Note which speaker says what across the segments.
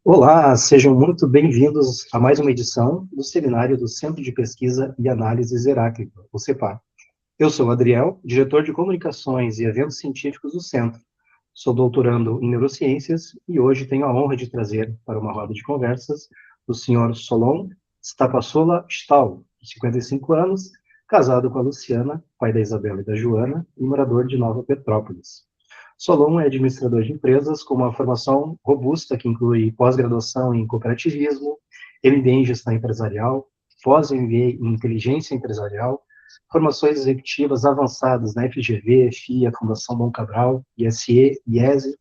Speaker 1: Olá, sejam muito bem-vindos a mais uma edição do seminário do Centro de Pesquisa e Análises Heráclito, o CEPAR. Eu sou o Adriel, diretor de Comunicações e Eventos Científicos do Centro. Sou doutorando em Neurociências e hoje tenho a honra de trazer para uma roda de conversas o senhor Solon Stapassola Stahl, de 55 anos, casado com a Luciana, pai da Isabela e da Joana, e morador de Nova Petrópolis. Solon é administrador de empresas com uma formação robusta que inclui pós-graduação em cooperativismo, MBA em gestão empresarial, pós-MBA em inteligência empresarial, formações executivas avançadas na FGV, FIA, Fundação Dom Cabral, ISE, IESE,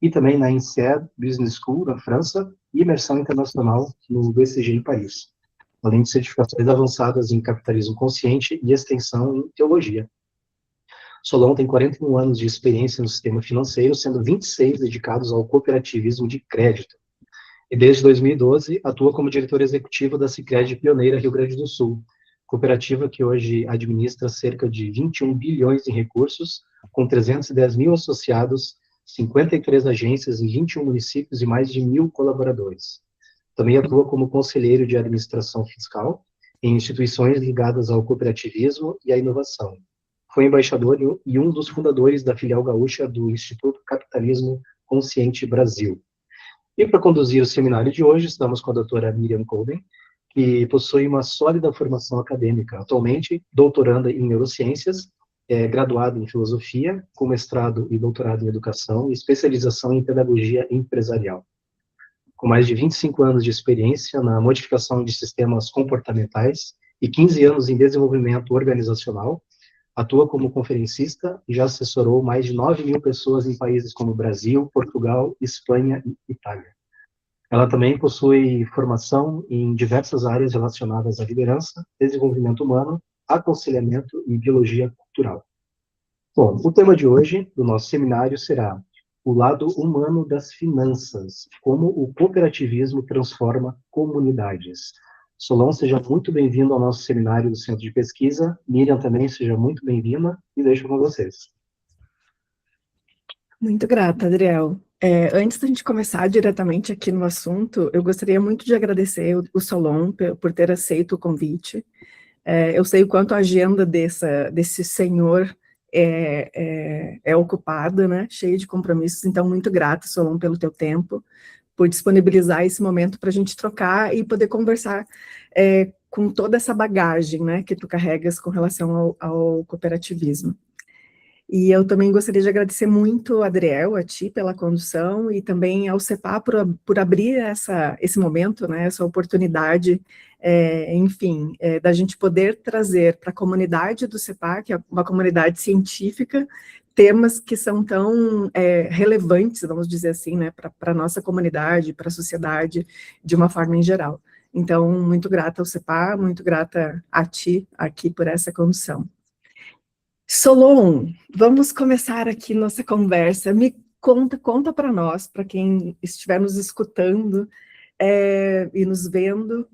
Speaker 1: e também na INSEAD Business School, na França, e imersão internacional no BCG em Paris, além de certificações avançadas em capitalismo consciente e extensão em teologia. Solon tem 41 anos de experiência no sistema financeiro, sendo 26 dedicados ao cooperativismo de crédito. E desde 2012 atua como diretor executivo da Sicredi Pioneira Rio Grande do Sul, cooperativa que hoje administra cerca de 21 bilhões em recursos, com 310 mil associados, 53 agências em 21 municípios e mais de 1.000 colaboradores. Também atua como conselheiro de administração fiscal em instituições ligadas ao cooperativismo e à inovação. Foi embaixador e um dos fundadores da filial gaúcha do Instituto Capitalismo Consciente Brasil. E para conduzir o seminário de hoje, estamos com a doutora Miriam Colden, que possui uma sólida formação acadêmica, atualmente doutoranda em neurociências, graduada em filosofia, com mestrado e doutorado em educação e especialização em pedagogia empresarial. Com mais de 25 anos de experiência na modificação de sistemas comportamentais e 15 anos em desenvolvimento organizacional, atua como conferencista e já assessorou mais de 9.000 pessoas em países como Brasil, Portugal, Espanha e Itália. Ela também possui formação em diversas áreas relacionadas à liderança, desenvolvimento humano, aconselhamento e biologia cultural. Bom, o tema de hoje do nosso seminário será o lado humano das finanças, como o cooperativismo transforma comunidades. Solon, seja muito bem-vindo ao nosso seminário do Centro de Pesquisa. Miriam também, seja muito bem-vinda e deixo com vocês.
Speaker 2: Muito grata, Adriel. Antes da gente começar diretamente aqui no assunto, eu gostaria muito de agradecer o Solon por ter aceito o convite. Eu sei o quanto a agenda desse senhor é ocupada, né? Cheia de compromissos, então muito grata, Solon, pelo teu tempo, por disponibilizar esse momento para a gente trocar e poder conversar com toda essa bagagem, né, que tu carregas com relação ao cooperativismo. E eu também gostaria de agradecer muito, Adriel, a ti pela condução e também ao CEPAR por abrir esse momento, né, essa oportunidade, enfim, da gente poder trazer para a comunidade do CEPAR, que é uma comunidade científica, temas que são tão relevantes, vamos dizer assim, né, para a nossa comunidade, para a sociedade, de uma forma em geral. Então, muito grata ao CEPAR, muito grata a ti aqui por essa condução. Solon, vamos começar aqui nossa conversa. Me conta para nós, para quem estiver nos escutando e nos vendo,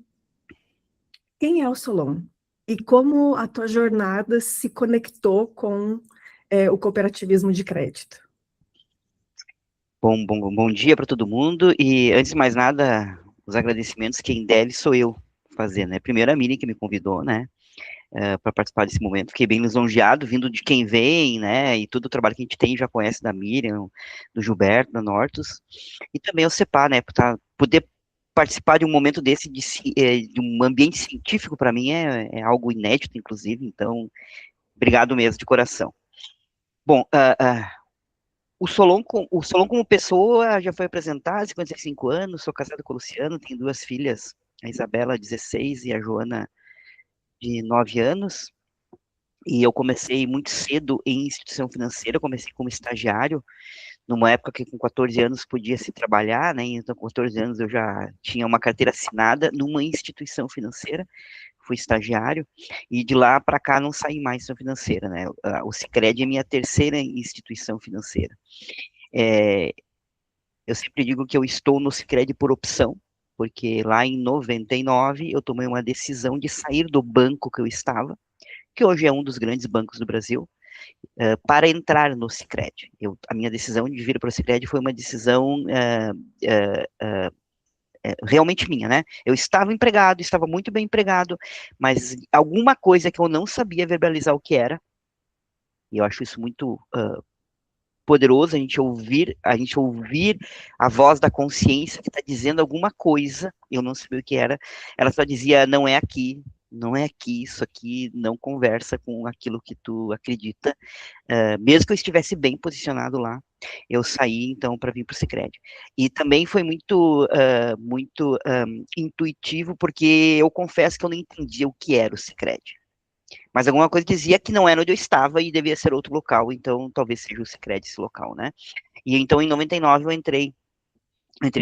Speaker 2: quem é o Solon? E como a tua jornada se conectou com o cooperativismo de crédito?
Speaker 3: Bom dia para todo mundo, e antes de mais nada, os agradecimentos, quem deve sou eu fazer, né? Primeiro a Miriam que me convidou, né, para participar desse momento, fiquei bem lisonjeado, vindo de quem vem, né, e todo o trabalho que a gente tem, já conhece da Miriam, do Gilberto, da Nortus, e também ao CEPAR, né, poder participar de um momento desse, de um ambiente científico, para mim é algo inédito, inclusive, então, obrigado mesmo, de coração. Bom, o Solon como pessoa já foi apresentado, 55 anos, sou casado com o Luciano, tenho duas filhas, a Isabela, 16, e a Joana, de 9 anos, e eu comecei muito cedo em instituição financeira, comecei como estagiário, numa época que com 14 anos podia se trabalhar, né, então com 14 anos eu já tinha uma carteira assinada numa instituição financeira, fui estagiário, e de lá para cá não saí mais instituição financeira, né, o Sicredi é minha terceira instituição financeira. Eu sempre digo que eu estou no Sicredi por opção, porque lá em 99 eu tomei uma decisão de sair do banco que eu estava, que hoje é um dos grandes bancos do Brasil, para entrar no Sicredi. A minha decisão de vir para o Sicredi foi uma decisão realmente minha, né? Eu estava empregado, estava muito bem empregado, mas alguma coisa que eu não sabia verbalizar o que era, e eu acho isso muito poderoso, a gente ouvir a voz da consciência que está dizendo alguma coisa, eu não sabia o que era, ela só dizia, não é aqui, não é aqui, isso aqui não conversa com aquilo que tu acredita, mesmo que eu estivesse bem posicionado lá, eu saí então para vir para o Sicredi. E também foi muito intuitivo, porque eu confesso que eu não entendia o que era o Sicredi. Mas alguma coisa dizia que não era onde eu estava e devia ser outro local, então talvez seja o Sicredi esse local, né? E então em 99 eu entrei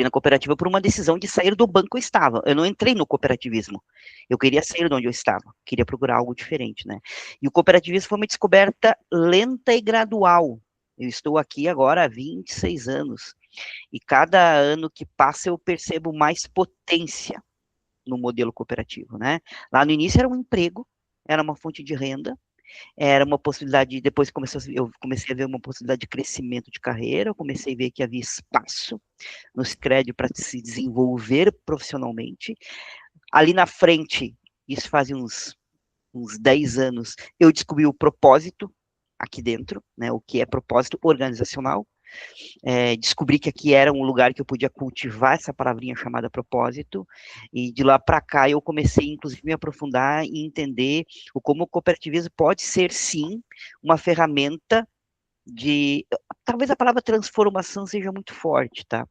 Speaker 3: na cooperativa por uma decisão de sair do banco que eu estava. Eu não entrei no cooperativismo. Eu queria sair de onde eu estava. Queria procurar algo diferente, né? E o cooperativismo foi uma descoberta lenta e gradual. Eu estou aqui agora há 26 anos. E cada ano que passa eu percebo mais potência no modelo cooperativo, né? Lá no início era um emprego, era uma fonte de renda, era uma possibilidade, depois eu comecei a ver uma possibilidade de crescimento de carreira, eu comecei a ver que havia espaço no Sicredi para se desenvolver profissionalmente. Ali na frente, isso faz uns 10 anos, eu descobri o propósito aqui dentro, né, o que é propósito organizacional, descobri que aqui era um lugar que eu podia cultivar essa palavrinha chamada propósito, e de lá para cá eu comecei, inclusive, a me aprofundar e entender como o cooperativismo pode ser, sim, uma ferramenta talvez a palavra transformação seja muito forte, tá?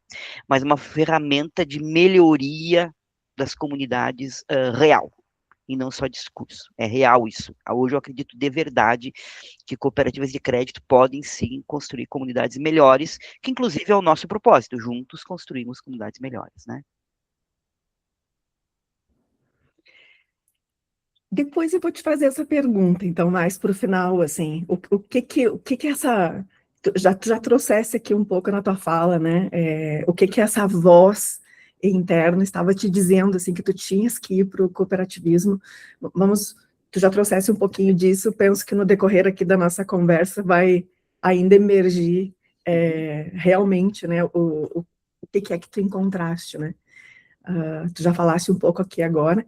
Speaker 3: Mas uma ferramenta de melhoria das comunidades real, e não só discurso. É real isso. Hoje eu acredito de verdade que cooperativas de crédito podem sim construir comunidades melhores, que inclusive é o nosso propósito, juntos construímos comunidades melhores, né?
Speaker 2: Depois eu vou te fazer essa pergunta, então, mais para o final, assim, o que que essa... Tu já trouxesse aqui um pouco na tua fala, né? O que que essa voz interna estava te dizendo, assim, que tu tinhas que ir para o cooperativismo. Tu já trouxesse um pouquinho disso, penso que no decorrer aqui da nossa conversa vai ainda emergir realmente, né, o que é que tu encontraste, né? Tu já falaste um pouco aqui agora.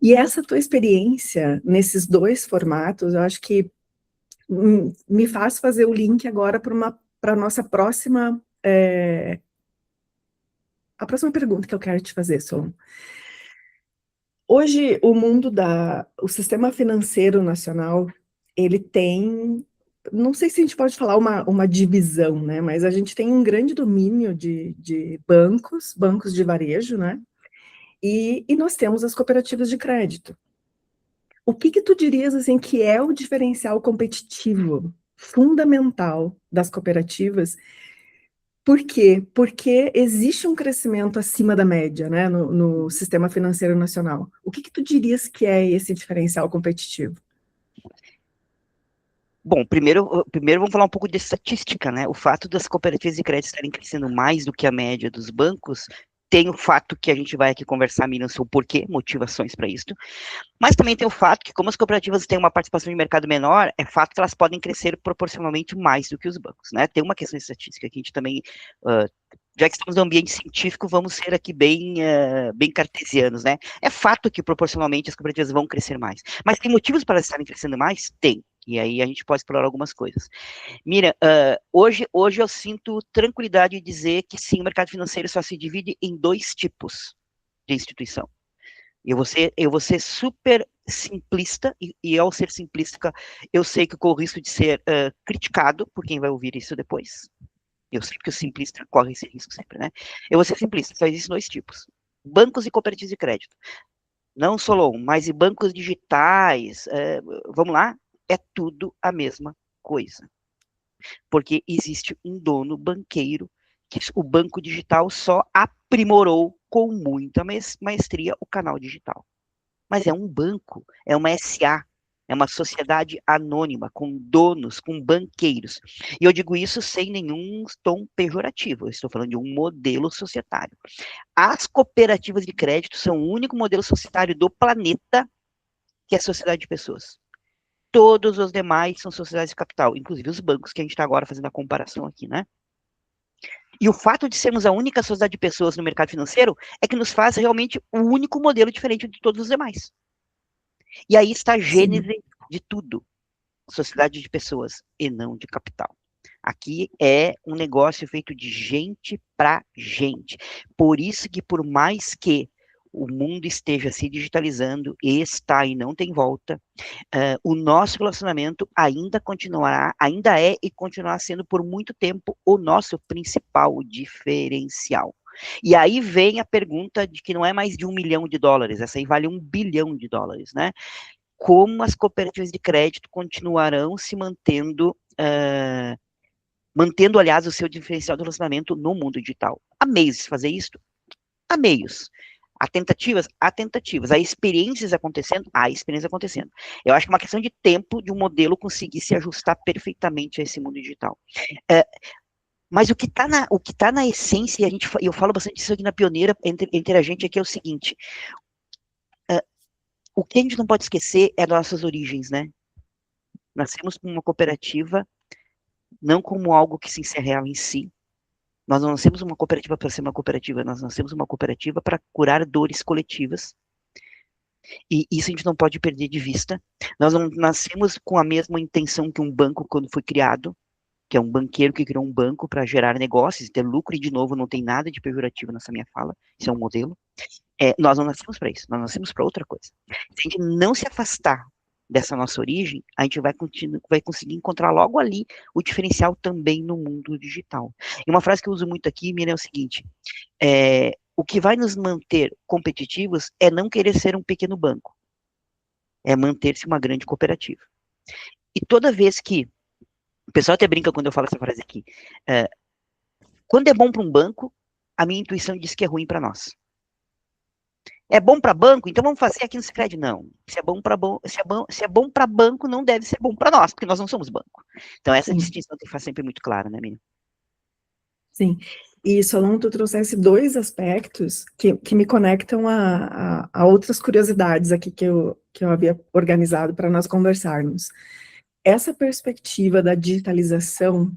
Speaker 2: E essa tua experiência nesses dois formatos, eu acho que me faz fazer o link agora para a nossa próxima, a próxima pergunta que eu quero te fazer, Solon. Hoje, o sistema financeiro nacional, ele tem, não sei se a gente pode falar uma divisão, né, mas a gente tem um grande domínio de bancos de varejo, né, e nós temos as cooperativas de crédito. O que que tu dirias, assim, que é o diferencial competitivo fundamental das cooperativas? Por quê? Porque existe um crescimento acima da média, né, no sistema financeiro nacional. O que que tu dirias que é esse diferencial competitivo?
Speaker 3: Bom, primeiro vamos falar um pouco de estatística, né? O fato das cooperativas de crédito estarem crescendo mais do que a média dos bancos tem o fato que a gente vai aqui conversar, Miriam, sobre o porquê, motivações para isso, mas também tem o fato que, como as cooperativas têm uma participação de mercado menor, é fato que elas podem crescer proporcionalmente mais do que os bancos, né? Tem uma questão de estatística que a gente também, já que estamos no ambiente científico, vamos ser aqui bem cartesianos, né? É fato que proporcionalmente as cooperativas vão crescer mais, mas tem motivos para elas estarem crescendo mais? Tem. E aí a gente pode explorar algumas coisas. Mira, hoje eu sinto tranquilidade de dizer que sim, o mercado financeiro só se divide em dois tipos de instituição. Eu vou ser super simplista, e ao ser simplista, eu sei que corro o risco de ser criticado por quem vai ouvir isso depois. Eu sei que o simplista corre esse risco sempre, né? Eu vou ser simplista, só existem dois tipos. Bancos e cooperativas de crédito. Não só mas e bancos digitais, vamos lá, é tudo a mesma coisa. Porque existe um dono banqueiro que o banco digital só aprimorou com muita maestria o canal digital. Mas é um banco, é uma SA, é uma sociedade anônima, com donos, com banqueiros. E eu digo isso sem nenhum tom pejorativo, eu estou falando de um modelo societário. As cooperativas de crédito são o único modelo societário do planeta que é sociedade de pessoas. Todos os demais são sociedades de capital, inclusive os bancos, que a gente está agora fazendo a comparação aqui, né? E o fato de sermos a única sociedade de pessoas no mercado financeiro é que nos faz realmente o único modelo diferente de todos os demais. E aí está a gênese de tudo. Sociedade de pessoas e não de capital. Aqui é um negócio feito de gente para gente. Por isso que por mais que o mundo esteja se digitalizando, está e não tem volta, o nosso relacionamento ainda é e continuará sendo por muito tempo o nosso principal diferencial. E aí vem a pergunta de que não é mais de $1 milhão, essa aí vale $1 bilhão, né? Como as cooperativas de crédito continuarão se mantendo, aliás, o seu diferencial de relacionamento no mundo digital. Há meios de fazer isso? Há meios. Há tentativas? Há tentativas. Há experiências acontecendo? Há experiências acontecendo. Eu acho que é uma questão de tempo de um modelo conseguir se ajustar perfeitamente a esse mundo digital. Mas o que está na essência, e eu falo bastante isso aqui na Pioneira, entre a gente aqui, é o seguinte: o que a gente não pode esquecer é das nossas origens, né? Nascemos como uma cooperativa, não como algo que se encerra em si. Nós não nascemos uma cooperativa para ser uma cooperativa, nós nascemos uma cooperativa para curar dores coletivas. E isso a gente não pode perder de vista. Nós não nascemos com a mesma intenção que um banco quando foi criado, que é um banqueiro que criou um banco para gerar negócios e ter lucro, e de novo, não tem nada de pejorativo nessa minha fala, isso é um modelo. Nós não nascemos para isso, nós nascemos para outra coisa. Se a gente não se afastar dessa nossa origem, a gente vai conseguir encontrar logo ali o diferencial também no mundo digital. E uma frase que eu uso muito aqui, Miriam, é o seguinte: o que vai nos manter competitivos é não querer ser um pequeno banco, é manter-se uma grande cooperativa. E toda vez que, o pessoal até brinca quando eu falo essa frase aqui, quando é bom para um banco, a minha intuição diz que é ruim para nós. É bom para banco, então vamos fazer aqui no Sicredi. Não. Se é bom para banco, não deve ser bom para nós, porque nós não somos banco. Então essa distinção tem que ficar sempre muito clara, né, Miriam?
Speaker 2: Sim. E, Solon, tu trouxesse dois aspectos que me conectam a outras curiosidades aqui que eu havia organizado para nós conversarmos. Essa perspectiva da digitalização,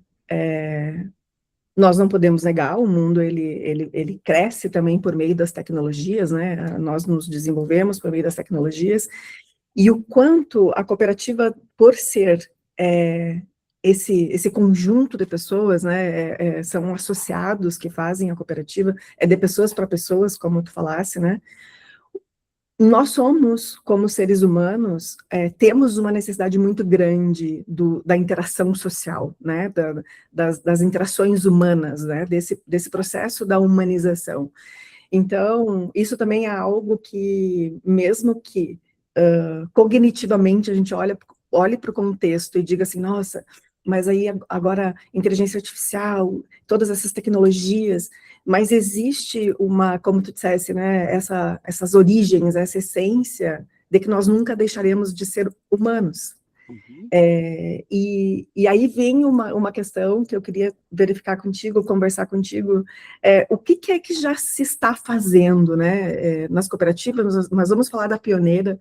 Speaker 2: nós não podemos negar, o mundo ele cresce também por meio das tecnologias, né? Nós nos desenvolvemos por meio das tecnologias, e o quanto a cooperativa, por ser esse conjunto de pessoas, né, são associados que fazem a cooperativa, de pessoas para pessoas, como tu falasse, né? Nós somos, como seres humanos, temos uma necessidade muito grande da interação social, né, das interações humanas, né, desse processo da humanização. Então, isso também é algo que, mesmo que cognitivamente a gente olhe para o contexto e diga assim, nossa, mas aí agora inteligência artificial, todas essas tecnologias, mas existe como tu dissesse, né, essas origens, essa essência de que nós nunca deixaremos de ser humanos.
Speaker 3: Uhum.
Speaker 2: E aí vem uma questão que eu queria verificar contigo, conversar contigo, o que é que já se está fazendo, né, nas cooperativas. Nós vamos falar da Pioneira,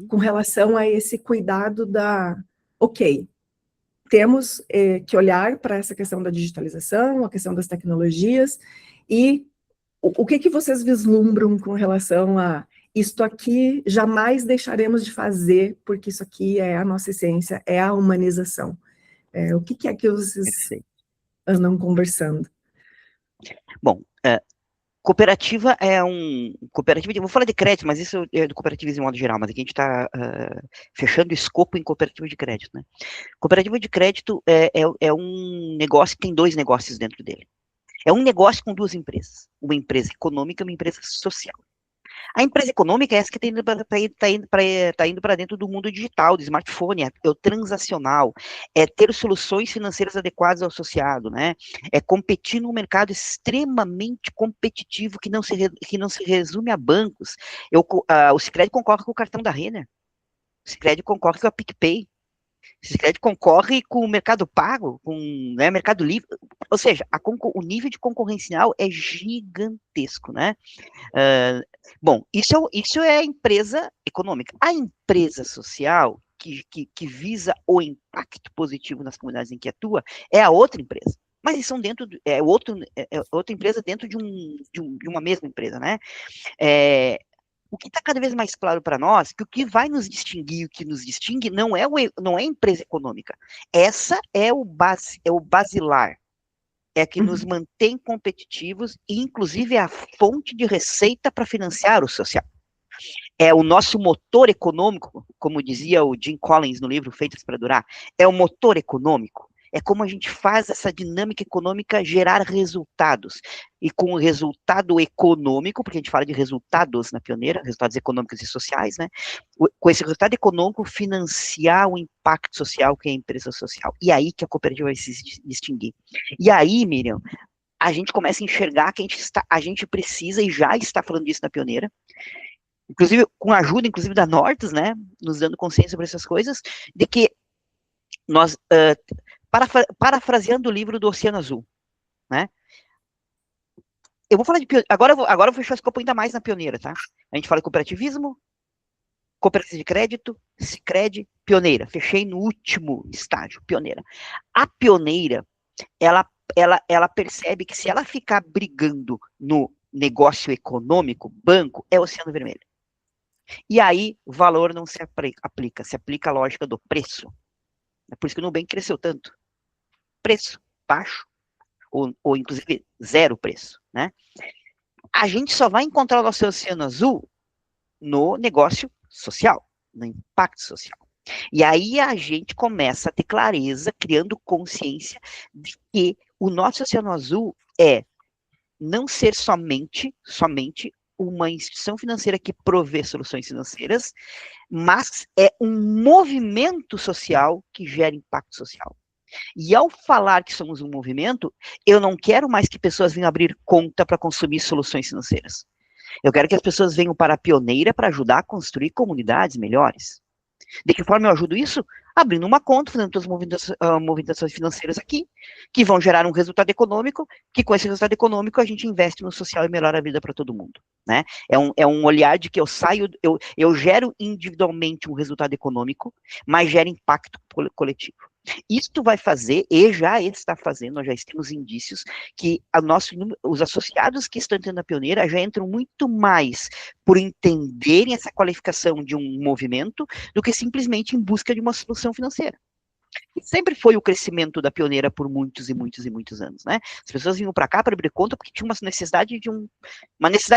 Speaker 2: com relação a esse cuidado temos que olhar para essa questão da digitalização, a questão das tecnologias, e o que vocês vislumbram com relação a isto aqui jamais deixaremos de fazer, porque isso aqui é a nossa essência, é a humanização. O que é que vocês andam conversando?
Speaker 3: Bom, cooperativa vou falar de crédito, mas isso é do cooperativismo de modo geral, mas aqui a gente está fechando o escopo em cooperativa de crédito, né? Cooperativa de crédito é um negócio que tem dois negócios dentro dele. É um negócio com duas empresas, uma empresa econômica e uma empresa social. A empresa econômica é essa que está indo para dentro do mundo digital, do smartphone, é o transacional, é ter soluções financeiras adequadas ao associado, né? É competir num mercado extremamente competitivo que não se resume a bancos. O Sicredi concorre com o cartão da Renner, o Sicredi concorre com a PicPay, o Sicredi concorre com o Mercado Pago, com Mercado Livre, ou seja, o nível de concorrencial é gigantesco, né? Bom, isso é a empresa econômica. A empresa social, que visa o impacto positivo nas comunidades em que atua, é a outra empresa. mas eles são dentro, outra empresa dentro de uma mesma empresa, né? O que está cada vez mais claro para nós, que o que vai nos distinguir, o que nos distingue, não é a empresa econômica. Essa é o basilar, é a que nos mantém competitivos e, inclusive, é a fonte de receita para financiar o social. É o nosso motor econômico, como dizia o Jim Collins no livro Feitas para Durar, é o motor econômico. É como a gente faz essa dinâmica econômica gerar resultados. E com o resultado econômico, porque a gente fala de resultados na Pioneira, resultados econômicos e sociais, né? Com esse resultado econômico, financiar o impacto social que é a empresa social. E aí que a cooperativa vai se distinguir. E aí, Miriam, a gente começa a enxergar que a gente precisa, e já está falando disso na Pioneira, inclusive com a ajuda, inclusive, da Nortus, né, nos dando consciência sobre essas coisas, de que nós, parafraseando o livro do Oceano Azul, né, eu vou falar de, agora eu vou fechar o escopo ainda mais na Pioneira, tá, a gente fala de cooperativismo, cooperativa de crédito, Sicredi, Pioneira, fechei no último estágio, Pioneira. A Pioneira, ela percebe que se ela ficar brigando no negócio econômico, banco, é Oceano Vermelho. E aí, o valor não se aplica, se aplica a lógica do preço. É por isso que o Nubank cresceu tanto. Preço baixo, ou inclusive zero preço, né? A gente só vai encontrar o nosso Oceano Azul no negócio social, no impacto social. E aí a gente começa a ter clareza, criando consciência de que o nosso Oceano Azul é não ser somente uma instituição financeira que provê soluções financeiras, mas é um movimento social que gera impacto social. E ao falar que somos um movimento, eu não quero mais que pessoas venham abrir conta para consumir soluções financeiras. Eu quero que as pessoas venham para a Pioneira para ajudar a construir comunidades melhores. De que forma eu ajudo isso? Abrindo uma conta, fazendo todas as movimentações financeiras aqui, que vão gerar um resultado econômico, que com esse resultado econômico a gente investe no social e melhora a vida para todo mundo. Né? É um olhar de que eu gero individualmente um resultado econômico, mas gera impacto coletivo. Isto vai fazer, e já está fazendo, nós já temos indícios, que os associados que estão entrando na Pioneira já entram muito mais por entenderem essa qualificação de um movimento do que simplesmente em busca de uma solução financeira. E sempre foi o crescimento da Pioneira por muitos e muitos e muitos anos, né? As pessoas vinham para cá para abrir conta porque tinha uma necessidade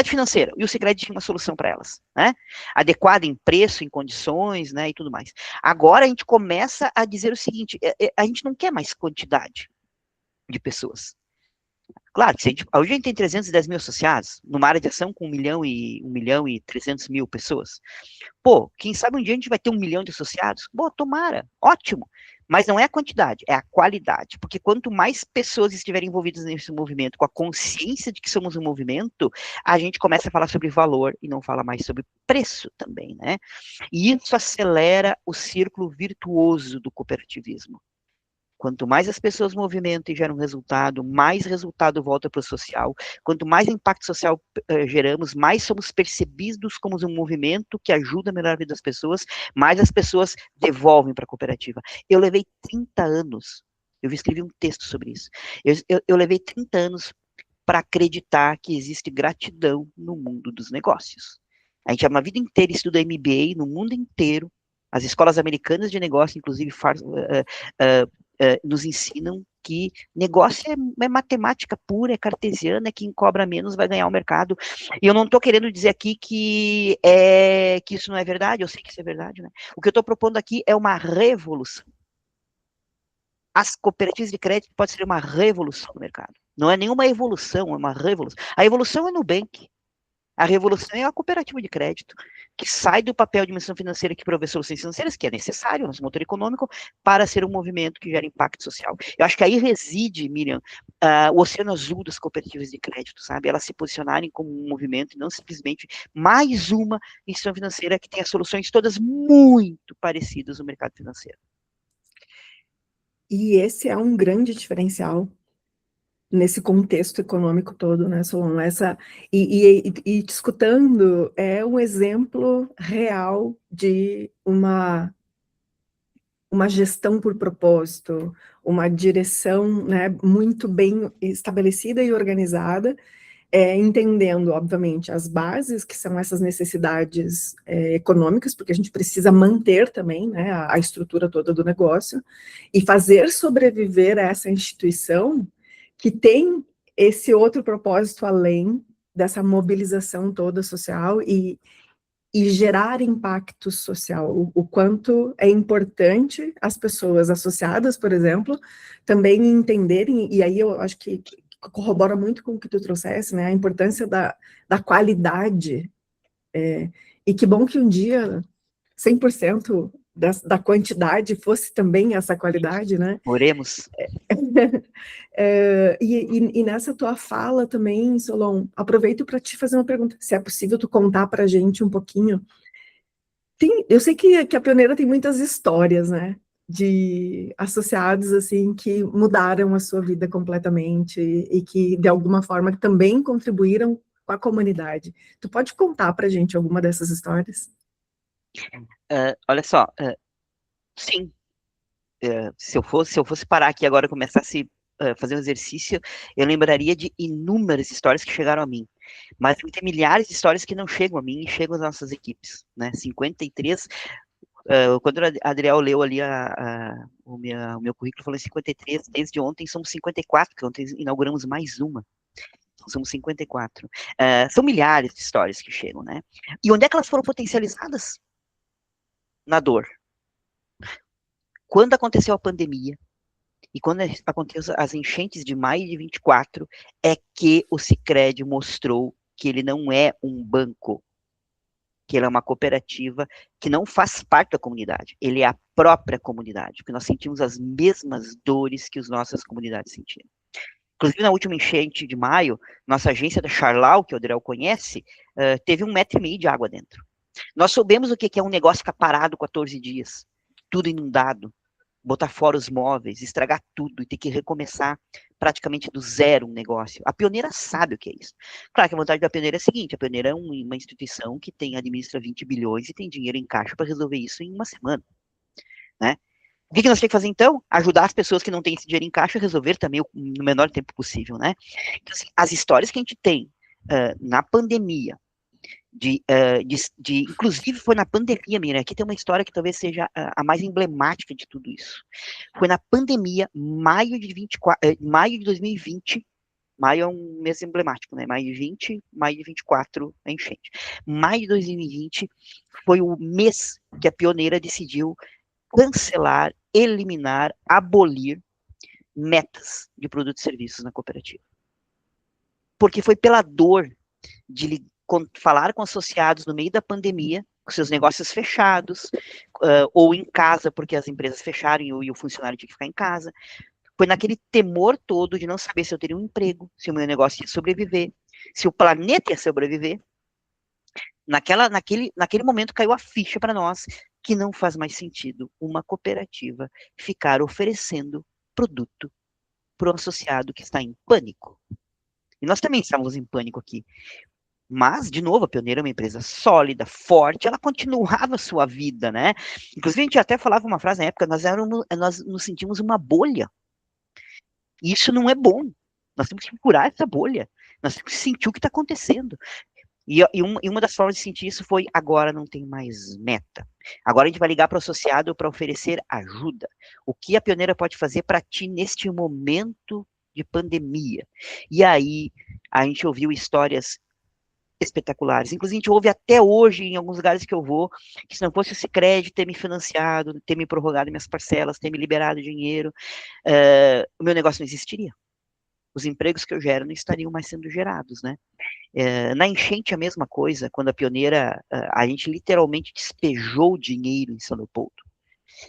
Speaker 3: financeira, e o Sicredi tinha uma solução para elas, né? Adequada em preço, em condições, né, e tudo mais. Agora a gente começa a dizer o seguinte, a gente não quer mais quantidade de pessoas. Claro que hoje a gente tem 310 mil associados, numa área de ação com 1 milhão e 300 mil pessoas. Pô, quem sabe um dia a gente vai ter 1 milhão de associados? Pô, tomara, ótimo. Mas não é a quantidade, é a qualidade. Porque quanto mais pessoas estiverem envolvidas nesse movimento, com a consciência de que somos um movimento, a gente começa a falar sobre valor e não fala mais sobre preço também, né? E isso acelera o círculo virtuoso do cooperativismo. Quanto mais as pessoas movimentam e geram resultado, mais resultado volta para o social. Quanto mais impacto social geramos, mais somos percebidos como um movimento que ajuda a melhorar a vida das pessoas, mais as pessoas devolvem para a cooperativa. Eu levei 30 anos, eu escrevi um texto sobre isso, eu levei 30 anos para acreditar que existe gratidão no mundo dos negócios. A gente uma vida inteira estuda MBA no mundo inteiro, as escolas americanas de negócio, inclusive, nos ensinam que negócio é matemática pura, é cartesiana, quem cobra menos vai ganhar o mercado. E eu não estou querendo dizer aqui que isso não é verdade, eu sei que isso é verdade, né? O que eu estou propondo aqui é uma revolução. As cooperativas de crédito podem ser uma revolução no mercado. Não é nenhuma evolução, é uma revolução. A evolução é no Nubank. A revolução é a cooperativa de crédito, que sai do papel de missão financeira que provê soluções financeiras, que é necessário, nosso motor econômico, para ser um movimento que gera impacto social. Eu acho que aí reside, Miriam, o oceano azul das cooperativas de crédito, sabe? Elas se posicionarem como um movimento e não simplesmente mais uma instituição financeira que tenha soluções todas muito parecidas no mercado financeiro.
Speaker 2: E esse é um grande diferencial nesse contexto econômico todo, né, Solon? E te escutando, é um exemplo real de uma uma gestão por propósito, uma direção, né, muito bem estabelecida e organizada, entendendo, obviamente, as bases, que são essas necessidades econômicas, porque a gente precisa manter também, né, a estrutura toda do negócio, e fazer sobreviver essa instituição que tem esse outro propósito além dessa mobilização toda social e gerar impacto social, o quanto é importante as pessoas associadas, por exemplo, também entenderem, e aí eu acho que corrobora muito com o que tu trouxesse, né, a importância da qualidade, e que bom que um dia 100% da quantidade fosse também essa qualidade, né?
Speaker 3: Oremos.
Speaker 2: E nessa tua fala também, Solon, aproveito para te fazer uma pergunta, se é possível tu contar para a gente um pouquinho. Eu sei que a Pioneira tem muitas histórias, né, de associados, assim, que mudaram a sua vida completamente e que, de alguma forma, também contribuíram com a comunidade. Tu pode contar para a gente alguma dessas histórias?
Speaker 3: Olha só, sim, se eu fosse parar aqui agora e começasse a fazer um exercício, eu lembraria de inúmeras histórias que chegaram a mim. Mas tem milhares de histórias que não chegam a mim e chegam às nossas equipes, né? 53, quando a Adriel leu ali o meu currículo, falou em 53, desde ontem somos 54, que ontem inauguramos mais uma. Então, somos 54. São milhares de histórias que chegam, né? E onde é que elas foram potencializadas? Na dor. Quando aconteceu a pandemia, e quando aconteceu as enchentes de maio de 24, é que o Sicredi mostrou que ele não é um banco, que ele é uma cooperativa que não faz parte da comunidade, ele é a própria comunidade, porque nós sentimos as mesmas dores que as nossas comunidades sentiram. Inclusive, na última enchente de maio, nossa agência da Charlau, que o Adriel conhece, teve 1,5 metro de água dentro. Nós soubemos o que é um negócio ficar parado 14 dias, tudo inundado, botar fora os móveis, estragar tudo e ter que recomeçar praticamente do zero um negócio. A Pioneira sabe o que é isso. Claro que a vantagem da Pioneira é a seguinte, a Pioneira é uma instituição que administra 20 bilhões e tem dinheiro em caixa para resolver isso em uma semana, né? O que nós temos que fazer, então? Ajudar as pessoas que não têm esse dinheiro em caixa a resolver também no menor tempo possível, né? Então, assim, as histórias que a gente tem na pandemia, inclusive foi na pandemia, Mira, aqui tem uma história que talvez seja a mais emblemática de tudo isso. Foi na pandemia, maio de 2020, maio é um mês emblemático, né? Maio de 20, maio de 24 é enchente. Maio de 2020 foi o mês que a Pioneira decidiu cancelar, eliminar, abolir metas de produtos e serviços na cooperativa. Porque foi pela dor de falar com associados no meio da pandemia, com seus negócios fechados, ou em casa, porque as empresas fecharam e o funcionário tinha que ficar em casa. Foi naquele temor todo de não saber se eu teria um emprego, se o meu negócio ia sobreviver, se o planeta ia sobreviver. Naquele momento caiu a ficha para nós que não faz mais sentido uma cooperativa ficar oferecendo produto para o associado que está em pânico. E nós também estávamos em pânico aqui. Mas, de novo, a Pioneira é uma empresa sólida, forte, ela continuava a sua vida, né? Inclusive, a gente até falava uma frase na época, nós nos sentimos uma bolha. E isso não é bom. Nós temos que curar essa bolha. Nós temos que sentir o que está acontecendo. E uma das formas de sentir isso foi, agora não tem mais meta. Agora a gente vai ligar para o associado para oferecer ajuda. O que a Pioneira pode fazer para ti neste momento de pandemia? E aí a gente ouviu histórias espetaculares. Inclusive, a gente ouve até hoje, em alguns lugares que eu vou, que se não fosse o Sicredi ter me financiado, ter me prorrogado minhas parcelas, ter me liberado dinheiro, o meu negócio não existiria. Os empregos que eu gero não estariam mais sendo gerados, né? Na enchente, a mesma coisa, quando a Pioneira, a gente literalmente despejou dinheiro em São Leopoldo.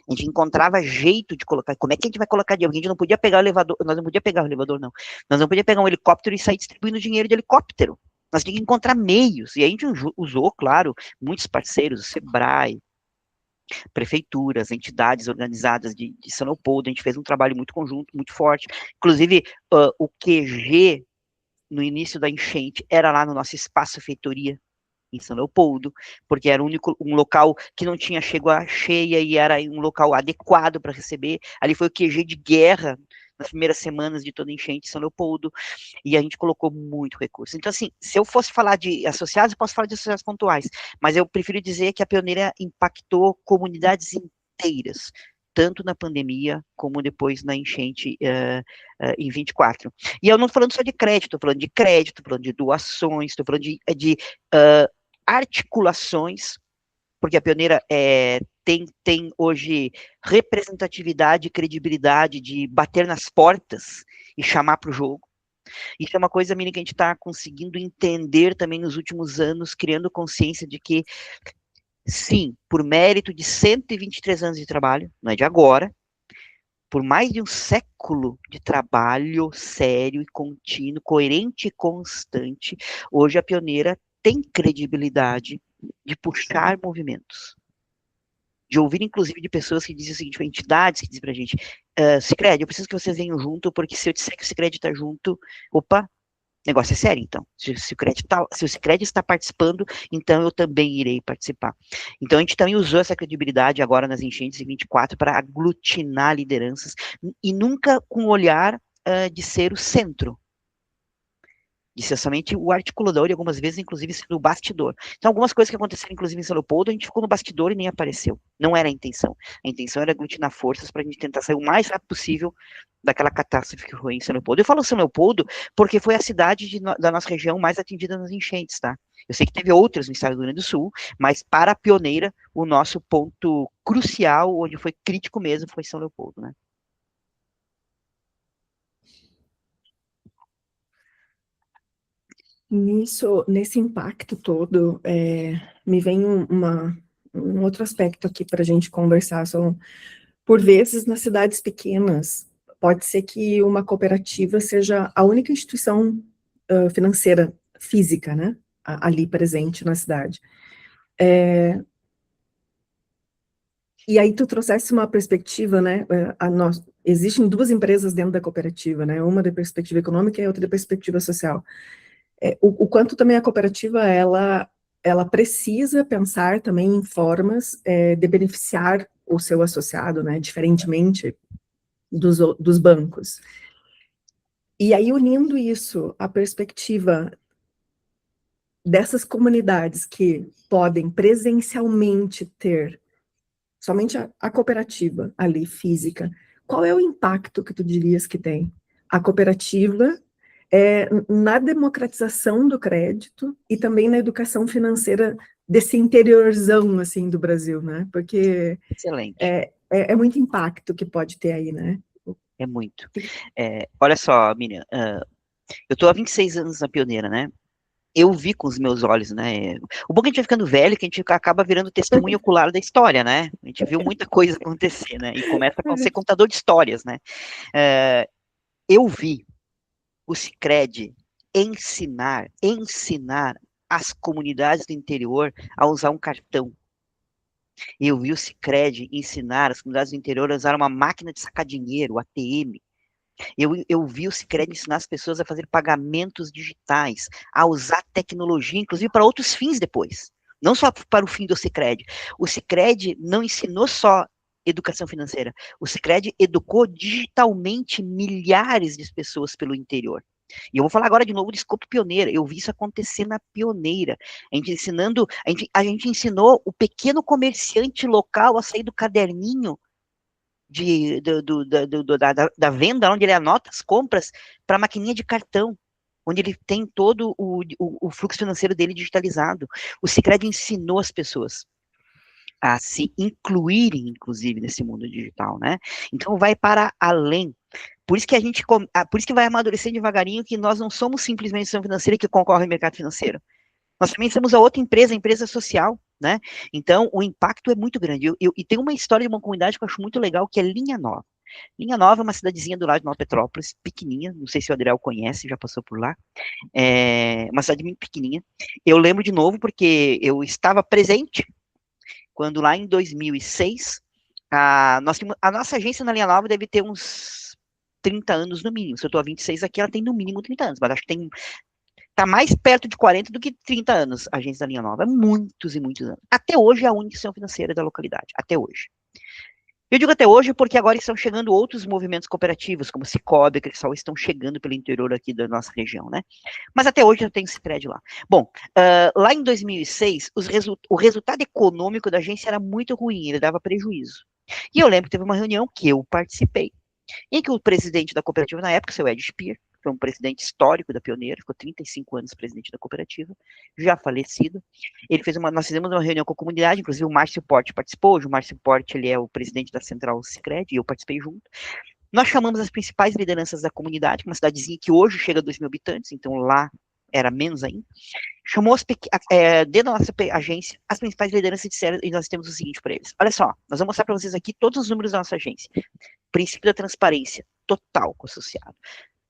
Speaker 3: A gente encontrava jeito de colocar, como é que a gente vai colocar dinheiro? A gente não podia pegar o elevador, nós não podíamos pegar o elevador, não. Nós não podíamos pegar um helicóptero e sair distribuindo dinheiro de helicóptero. Nós tínhamos que encontrar meios, e a gente usou, claro, muitos parceiros, o Sebrae, prefeituras, entidades organizadas de São Leopoldo, a gente fez um trabalho muito conjunto, muito forte, inclusive o QG, no início da enchente, era lá no nosso espaço feitoria, em São Leopoldo, porque era um local que não tinha cheia e era um local adequado para receber. Ali foi o QG de guerra nas primeiras semanas de toda a enchente em São Leopoldo, e a gente colocou muito recurso. Então, assim, se eu fosse falar de associados, eu posso falar de associados pontuais, mas eu prefiro dizer que a Pioneira impactou comunidades inteiras, tanto na pandemia como depois na enchente em 24. E eu não estou falando só de crédito, estou falando de doações, estou falando de articulações, porque a Pioneira tem hoje representatividade e credibilidade de bater nas portas e chamar para o jogo. Isso é uma coisa, Mini, que a gente está conseguindo entender também nos últimos anos, criando consciência de que, sim, por mérito de 123 anos de trabalho, não é de agora, por mais de um século de trabalho sério e contínuo, coerente e constante, hoje a Pioneira tem credibilidade de puxar movimentos. De ouvir, inclusive, de pessoas que dizem o seguinte, entidades que dizem pra gente, Sicredi, eu preciso que vocês venham junto, porque se eu disser que o Sicredi está junto, opa, negócio é sério, então. Se o Sicredi está participando, então eu também irei participar. Então a gente também usou essa credibilidade agora nas enchentes em 24 para aglutinar lideranças, e nunca com o olhar de ser o centro, de ser somente o articulador, e algumas vezes, inclusive, sendo o bastidor. Então, algumas coisas que aconteceram, inclusive, em São Leopoldo, a gente ficou no bastidor e nem apareceu. Não era a intenção. A intenção era aglutinar forças para a gente tentar sair o mais rápido possível daquela catástrofe que foi em São Leopoldo. Eu falo São Leopoldo porque foi a cidade da nossa região mais atingida nas enchentes, tá? Eu sei que teve outras no estado do Rio Grande do Sul, mas para a Pioneira, o nosso ponto crucial, onde foi crítico mesmo, foi São Leopoldo, né?
Speaker 2: Nesse impacto todo, me vem um outro aspecto aqui para a gente conversar. Por vezes, nas cidades pequenas, pode ser que uma cooperativa seja a única instituição financeira física, né, ali presente na cidade. E aí tu trouxesse uma perspectiva, né, existem duas empresas dentro da cooperativa, né, uma da perspectiva econômica e outra da perspectiva social. O quanto também a cooperativa, ela precisa pensar também em formas de beneficiar o seu associado, né, diferentemente dos bancos. E aí, unindo isso à perspectiva dessas comunidades que podem presencialmente ter somente a cooperativa ali, física, qual é o impacto que tu dirias que tem a cooperativa na democratização do crédito e também na educação financeira desse interiorzão, assim, do Brasil, né? Porque
Speaker 3: Excelente.
Speaker 2: é muito impacto que pode ter aí, né?
Speaker 3: É muito. Olha só, Miriam, eu estou há 26 anos na Pioneira, né? Eu vi com os meus olhos, né? O bom é que a gente vai ficando velho, que a gente acaba virando testemunho ocular da história, né? A gente viu muita coisa acontecer, né? E começa a ser contador de histórias, né? Eu vi o Sicredi ensinar as comunidades do interior a usar um cartão. Eu vi o Sicredi ensinar as comunidades do interior a usar uma máquina de sacar dinheiro, o ATM. Eu vi o Sicredi ensinar as pessoas a fazer pagamentos digitais, a usar tecnologia, inclusive para outros fins depois. Não só para o fim do Sicredi. O Sicredi não ensinou só educação financeira. O Sicredi educou digitalmente milhares de pessoas pelo interior. E eu vou falar agora de novo do escopo Pioneira. Eu vi isso acontecer na Pioneira. A gente ensinou o pequeno comerciante local a sair do caderninho da venda, onde ele anota as compras, para a maquininha de cartão, onde ele tem todo o fluxo financeiro dele digitalizado. O Sicredi ensinou as pessoas a se incluírem, inclusive, nesse mundo digital, né? Então vai para além. Por isso que por isso que vai amadurecer devagarinho que nós não somos simplesmente instituição financeira que concorre ao mercado financeiro. Nós também temos a outra empresa, a empresa social, né? Então, o impacto é muito grande. E tem uma história de uma comunidade que eu acho muito legal, que é Linha Nova. Linha Nova é uma cidadezinha do lado de Nova Petrópolis, pequenininha, não sei se o Adriel conhece, já passou por lá. É uma cidade muito pequenininha. Eu lembro de novo porque eu estava presente quando lá em 2006, a nossa agência na Linha Nova deve ter uns 30 anos no mínimo. Se eu estou há 26 aqui, ela tem no mínimo 30 anos, mas acho que tem Está mais perto de 40 do que 30 anos, a agência da Linha Nova. Muitos e muitos anos. Até hoje é a única instituição financeira da localidade. Até hoje. Eu digo até hoje porque agora estão chegando outros movimentos cooperativos, como Cicobi, que só estão chegando pelo interior aqui da nossa região, né? Mas até hoje eu tenho Sicredi lá. Bom, lá em 2006, o resultado econômico da agência era muito ruim, ele dava prejuízo. E eu lembro que teve uma reunião que eu participei, em que o presidente da cooperativa na época, o seu Ed Spear, foi um presidente histórico da Pioneira, ficou 35 anos presidente da cooperativa, já falecido. Nós fizemos uma reunião com a comunidade, inclusive o Márcio Porte participou, o Márcio Porte, ele é o presidente da Central Sicredi, e eu participei junto. Nós chamamos as principais lideranças da comunidade, uma cidadezinha que hoje chega a 2.000 habitantes, então lá era menos ainda. Chamou dentro da nossa agência as principais lideranças e disseram, e nós temos o seguinte para eles: olha só, nós vamos mostrar para vocês aqui todos os números da nossa agência. Princípio da transparência total associado.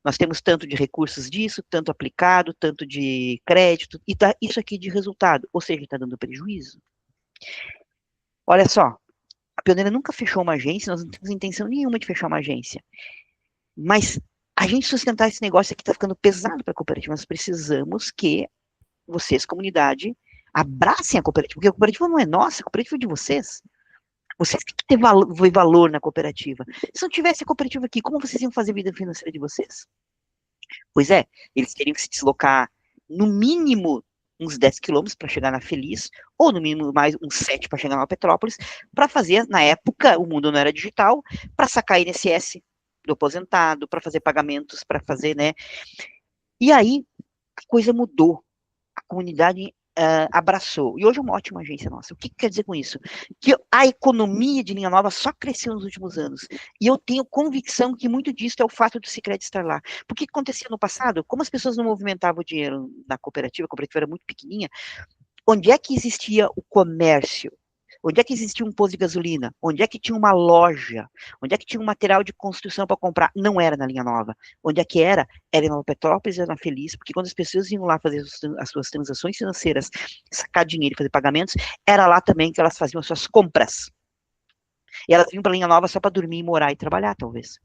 Speaker 3: Nós temos tanto de recursos disso, tanto aplicado, tanto de crédito, e tá isso aqui de resultado, ou seja, está dando prejuízo. Olha só, a Pioneira nunca fechou uma agência, nós não temos intenção nenhuma de fechar uma agência. Mas a gente sustentar esse negócio aqui está ficando pesado para a cooperativa. Nós precisamos que vocês, comunidade, abracem a cooperativa, porque a cooperativa não é nossa, a cooperativa é de vocês. Vocês têm que ter valor na cooperativa. Se não tivesse a cooperativa aqui, como vocês iam fazer a vida financeira de vocês? Pois é, eles teriam que se deslocar, no mínimo, uns 10 quilômetros para chegar na Feliz, ou no mínimo mais uns 7 para chegar na Petrópolis, para fazer, na época, o mundo não era digital, para sacar INSS do aposentado, para fazer pagamentos, para fazer, né? E aí, a coisa mudou. A comunidade abraçou. E hoje é uma ótima agência nossa. O que quer dizer com isso? Que a economia de Linha Nova só cresceu nos últimos anos. E eu tenho convicção que muito disso é o fato do Sicredi estar lá. Porque o que acontecia no passado? Como as pessoas não movimentavam o dinheiro na cooperativa, a cooperativa era muito pequenininha, onde é que existia o comércio? Onde é que existia um posto de gasolina? Onde é que tinha uma loja? Onde é que tinha um material de construção para comprar? Não era na Linha Nova. Onde é que era? Era em Nova Petrópolis, era na Feliz, porque quando as pessoas iam lá fazer as suas transações financeiras, sacar dinheiro e fazer pagamentos, era lá também que elas faziam as suas compras. E elas vinham para a Linha Nova só para dormir, morar e trabalhar, talvez.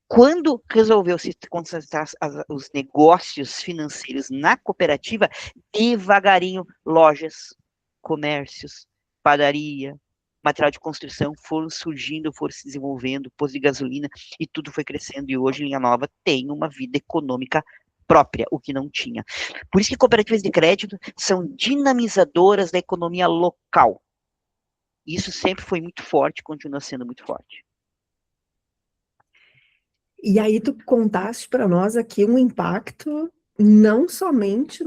Speaker 3: Quando resolveu se concentrar os negócios financeiros na cooperativa, devagarinho, lojas, comércios, padaria, material de construção foram surgindo, foram se desenvolvendo, posto de gasolina, e tudo foi crescendo, e hoje Linha Nova tem uma vida econômica própria, o que não tinha. Por isso que cooperativas de crédito são dinamizadoras da economia local. Isso sempre foi muito forte, continua sendo muito forte.
Speaker 2: E aí tu contaste para nós aqui um impacto não somente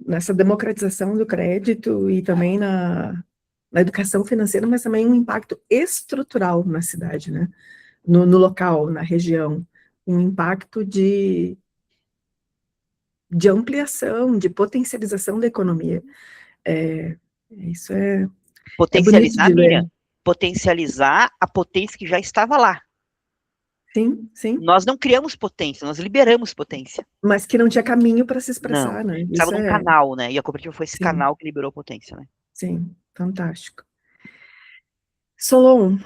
Speaker 2: nessa democratização do crédito e também na educação financeira, mas também um impacto estrutural na cidade, né? No local, na região. Um impacto de ampliação, de potencialização da economia. Isso é
Speaker 3: Potencializar,
Speaker 2: bonito de ver.
Speaker 3: Miriam, potencializar a potência que já estava lá.
Speaker 2: Sim, sim.
Speaker 3: Nós não criamos potência, nós liberamos potência.
Speaker 2: Mas que não tinha caminho para se expressar,
Speaker 3: não,
Speaker 2: né?
Speaker 3: Estava num canal, né? E a cooperativa foi esse canal que liberou potência, né?
Speaker 2: Sim, fantástico. Solon,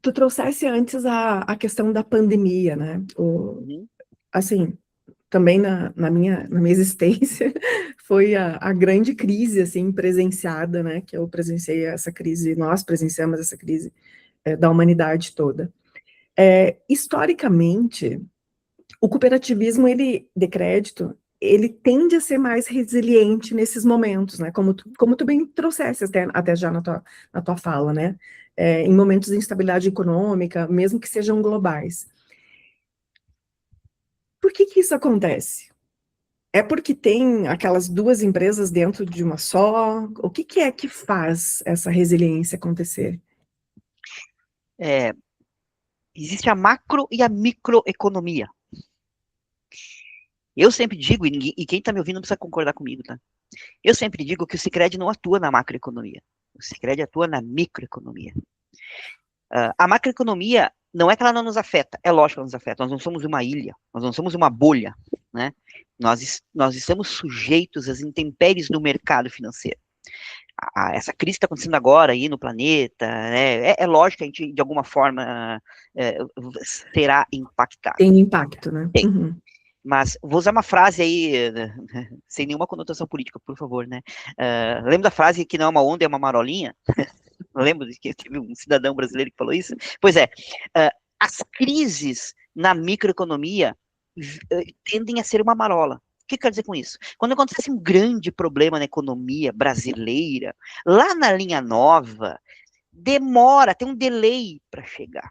Speaker 2: tu trouxesse antes a questão da pandemia, né? Assim, também na minha existência, foi a grande crise, assim, presenciada, né? Que eu presenciei essa crise, nós presenciamos essa crise da humanidade toda. Historicamente, o cooperativismo, de crédito, ele tende a ser mais resiliente nesses momentos, né? Como tu bem trouxeste até já na tua fala, né? Em momentos de instabilidade econômica, mesmo que sejam globais. Por que isso acontece? É porque tem aquelas duas empresas dentro de uma só? O que é que faz essa resiliência acontecer?
Speaker 3: Existe a macro e a microeconomia. Eu sempre digo, e quem está me ouvindo não precisa concordar comigo, tá? Eu sempre digo que o Sicredi não atua na macroeconomia. O Sicredi atua na microeconomia. A macroeconomia não é que ela não nos afeta, é lógico que ela nos afeta. Nós não somos uma ilha, nós não somos uma bolha, né? Nós estamos sujeitos às intempéries do mercado financeiro. Essa crise está acontecendo agora aí no planeta, né? É lógico que a gente, de alguma forma, será impactado.
Speaker 2: Tem impacto, né?
Speaker 3: Tem.
Speaker 2: Uhum.
Speaker 3: Mas vou usar uma frase aí, sem nenhuma conotação política, por favor, né? Lembra da frase que não é uma onda, é uma marolinha? Lembro de que teve um cidadão brasileiro que falou isso? Pois é, as crises na microeconomia tendem a ser uma marola. O que quer dizer com isso? Quando acontece um grande problema na economia brasileira, lá na linha nova, demora, tem um delay para chegar.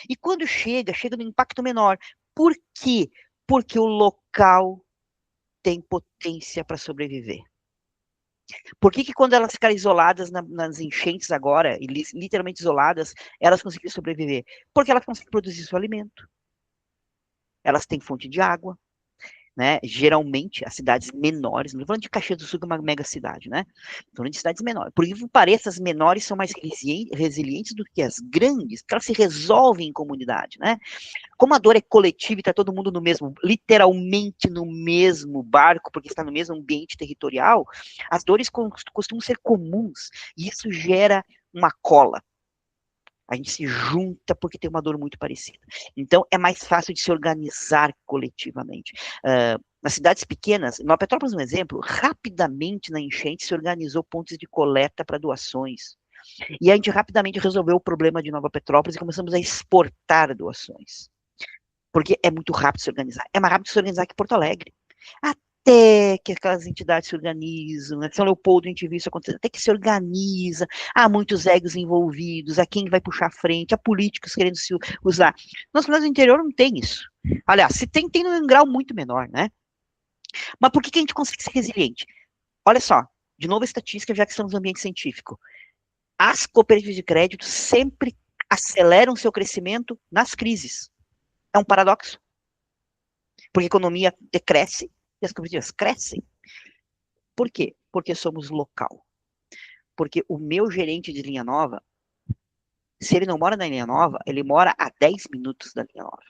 Speaker 3: E quando chega no impacto menor. Por quê? Porque o local tem potência para sobreviver. Por que quando elas ficaram isoladas nas enchentes agora, e literalmente isoladas, elas conseguiram sobreviver? Porque elas conseguem produzir seu alimento. Elas têm fonte de água, né? Geralmente, as cidades menores, não estou falando de Caxias do Sul, que é uma mega cidade, né? Estou falando de cidades menores. Por que pareça, as menores são mais resilientes do que as grandes, porque elas se resolvem em comunidade, né? Como a dor é coletiva e está todo mundo no mesmo, literalmente no mesmo barco, porque está no mesmo ambiente territorial, as dores costumam ser comuns, e isso gera uma cola. A gente se junta porque tem uma dor muito parecida. Então, é mais fácil de se organizar coletivamente. Nas cidades pequenas, Nova Petrópolis é um exemplo, rapidamente na enchente se organizou pontos de coleta para doações. E a gente rapidamente resolveu o problema de Nova Petrópolis e começamos a exportar doações. Porque é muito rápido se organizar. É mais rápido se organizar que Porto Alegre. Até que aquelas entidades se organizam, né? São Leopoldo, a gente viu isso acontecer, até que se organiza, há muitos egos envolvidos, há quem vai puxar a frente, há políticos querendo se usar. Nosso do interior não tem isso. Aliás, se tem num grau muito menor, né? Mas por que a gente consegue ser resiliente? Olha só, de novo a estatística, já que estamos no ambiente científico. As cooperativas de crédito sempre aceleram seu crescimento nas crises. É um paradoxo. Porque a economia decresce e as cooperativas crescem. Por quê? Porque somos local. Porque o meu gerente de linha nova, se ele não mora na linha nova, ele mora a 10 minutos da linha nova.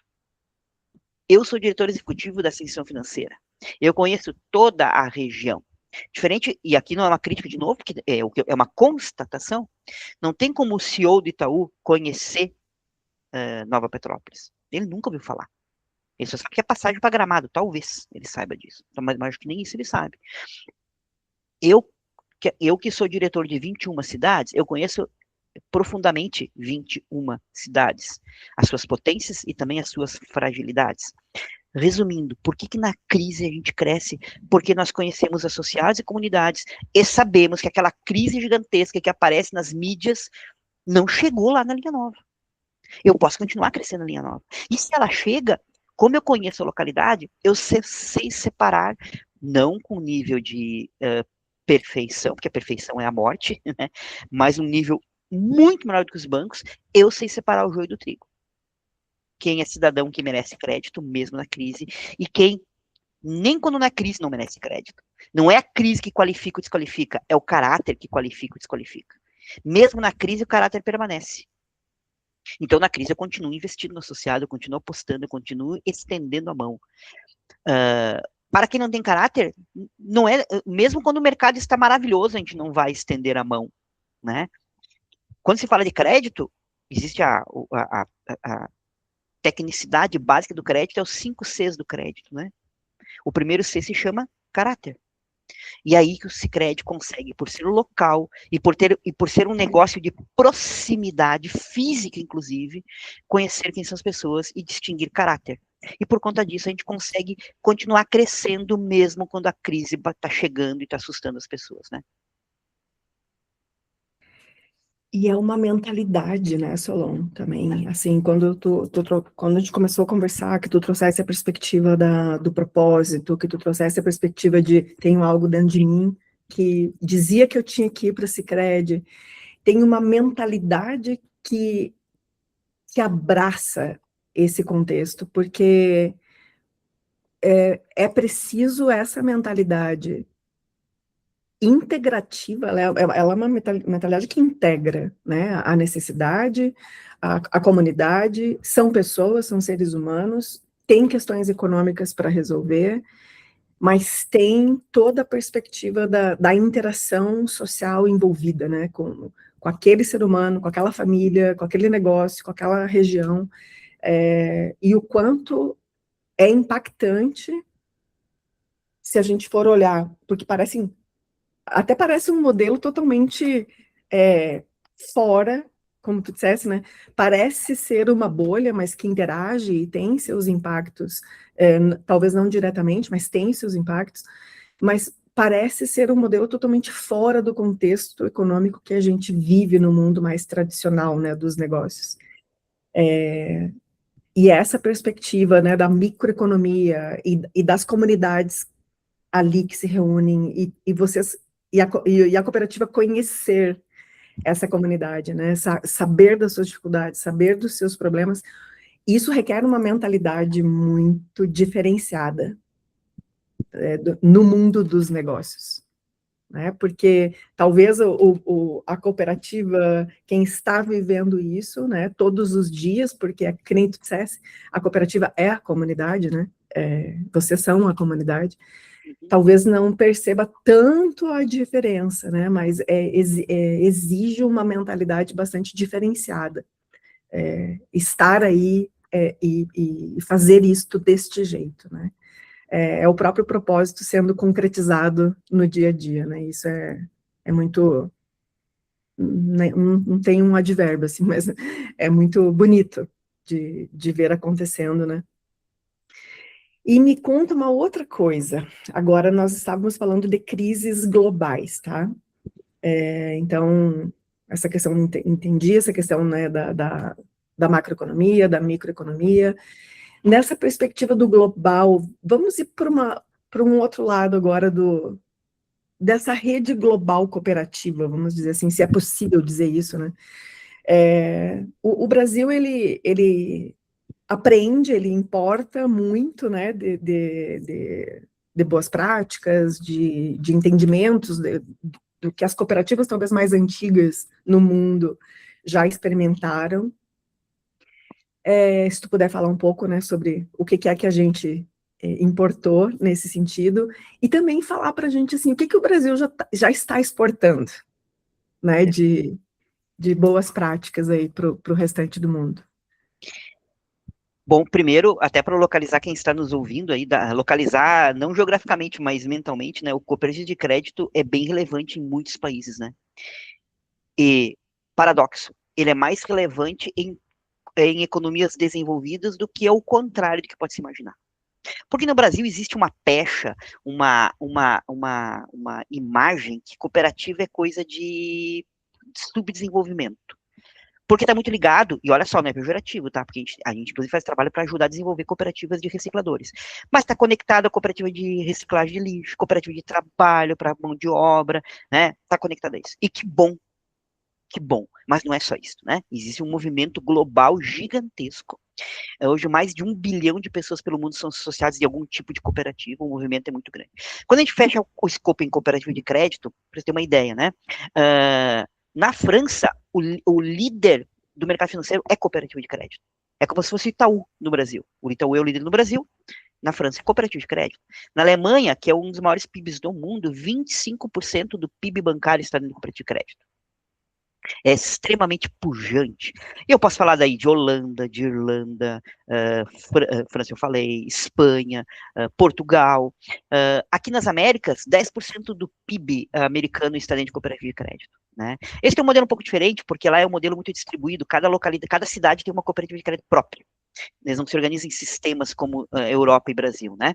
Speaker 3: Eu sou diretor executivo da Ascensão Financeira. Eu conheço toda a região. Diferente, e aqui não é uma crítica de novo, porque é uma constatação, não tem como o CEO do Itaú conhecer Nova Petrópolis. Ele nunca ouviu falar. Ele só sabe que é passagem para Gramado, talvez ele saiba disso. Mas acho que nem isso ele sabe. Eu que sou diretor de 21 cidades, eu conheço profundamente 21 cidades, as suas potências e também as suas fragilidades. Resumindo, por que na crise a gente cresce? Porque nós conhecemos associados e comunidades e sabemos que aquela crise gigantesca que aparece nas mídias não chegou lá na linha nova. Eu posso continuar crescendo na linha nova. E se ela chega, como eu conheço a localidade, eu sei separar, não com nível de perfeição, porque a perfeição é a morte, né? Mas um nível muito maior do que os bancos, eu sei separar o joio do trigo. Quem é cidadão que merece crédito, mesmo na crise, e quem, nem quando na crise, não merece crédito. Não é a crise que qualifica ou desqualifica, é o caráter que qualifica ou desqualifica. Mesmo na crise, o caráter permanece. Então, na crise, eu continuo investindo no associado, eu continuo apostando, eu continuo estendendo a mão. Para quem não tem caráter, não é, mesmo quando o mercado está maravilhoso, a gente não vai estender a mão, né? Quando se fala de crédito, existe a tecnicidade básica do crédito, é os 5 Cs do crédito, né? O primeiro C se chama caráter. E aí que o Sicredi consegue, por ser local e por ser um negócio de proximidade física, inclusive, conhecer quem são as pessoas e distinguir caráter. E por conta disso a gente consegue continuar crescendo mesmo quando a crise está chegando e está assustando as pessoas, né?
Speaker 2: E é uma mentalidade, né, Solon, também, assim, quando quando a gente começou a conversar, que tu trouxesse a perspectiva do propósito, que tu trouxesse a perspectiva de tenho algo dentro de mim, que dizia que eu tinha que ir para o Sicredi, tem uma mentalidade que abraça esse contexto, porque é preciso essa mentalidade integrativa, ela é uma mentalidade que integra, né, a necessidade, a comunidade, são pessoas, são seres humanos, tem questões econômicas para resolver, mas tem toda a perspectiva da interação social envolvida, né, com aquele ser humano, com aquela família, com aquele negócio, com aquela região, e o quanto é impactante se a gente for olhar, porque até parece um modelo totalmente fora, como tu disseste, né? Parece ser uma bolha, mas que interage e tem seus impactos, talvez não diretamente, mas tem seus impactos, mas parece ser um modelo totalmente fora do contexto econômico que a gente vive no mundo mais tradicional, né, dos negócios. E essa perspectiva, né, da microeconomia e das comunidades ali que se reúnem e a cooperativa conhecer essa comunidade, né, saber das suas dificuldades, saber dos seus problemas, isso requer uma mentalidade muito diferenciada no mundo dos negócios, né, porque talvez a cooperativa, quem está vivendo isso, né, todos os dias, porque, que nem tu dissesse, a cooperativa é a comunidade, né, vocês são a comunidade, talvez não perceba tanto a diferença, né, mas exige uma mentalidade bastante diferenciada, estar aí e fazer isto deste jeito, né. É o próprio propósito sendo concretizado no dia a dia, né, isso é muito, não tem um advérbio, assim, mas é muito bonito de ver acontecendo, né. E me conta uma outra coisa, agora nós estávamos falando de crises globais, tá? Então, essa questão, entendi essa questão, né, da macroeconomia, da microeconomia. Nessa perspectiva do global, vamos ir para um outro lado agora dessa rede global cooperativa, vamos dizer assim, se é possível dizer isso, né? O Brasil, ele aprende, ele importa muito, né, de boas práticas, de entendimentos do que as cooperativas talvez mais antigas no mundo já experimentaram. Se tu puder falar um pouco, né, sobre o que é que a gente importou nesse sentido, e também falar para a gente, assim, o que o Brasil já está exportando, né, de boas práticas aí para o restante do mundo.
Speaker 3: Bom, primeiro, até para localizar quem está nos ouvindo aí, localizar não geograficamente, mas mentalmente, né? O cooperativo de crédito é bem relevante em muitos países, né? E, paradoxo, ele é mais relevante em economias desenvolvidas do que é o contrário do que pode se imaginar. Porque no Brasil existe uma pecha, uma imagem que cooperativa é coisa de subdesenvolvimento. Porque está muito ligado, e olha só, não é pejorativo, tá? Porque a gente inclusive faz trabalho para ajudar a desenvolver cooperativas de recicladores. Mas está conectado à cooperativa de reciclagem de lixo, cooperativa de trabalho para mão de obra, né? Está conectado a isso. E que bom. Mas não é só isso, né? Existe um movimento global gigantesco. Hoje, mais de 1 bilhão de pessoas pelo mundo são associadas de algum tipo de cooperativa, o movimento é muito grande. Quando a gente fecha o escopo em cooperativa de crédito, para você ter uma ideia, né? Na França, o líder do mercado financeiro é cooperativa de crédito. É como se fosse o Itaú no Brasil. O Itaú é o líder no Brasil, na França é cooperativa de crédito. Na Alemanha, que é um dos maiores PIBs do mundo, 25% do PIB bancário está dentro do cooperativo de crédito. É extremamente pujante. E eu posso falar daí de Holanda, de Irlanda, França eu falei, Espanha, Portugal. Aqui nas Américas, 10% do PIB americano está dentro de cooperativa de crédito. Né? Esse é um modelo um pouco diferente, porque lá é um modelo muito distribuído, cada localidade, cada cidade tem uma cooperativa de crédito própria. Eles não se organizam em sistemas como Europa e Brasil, né?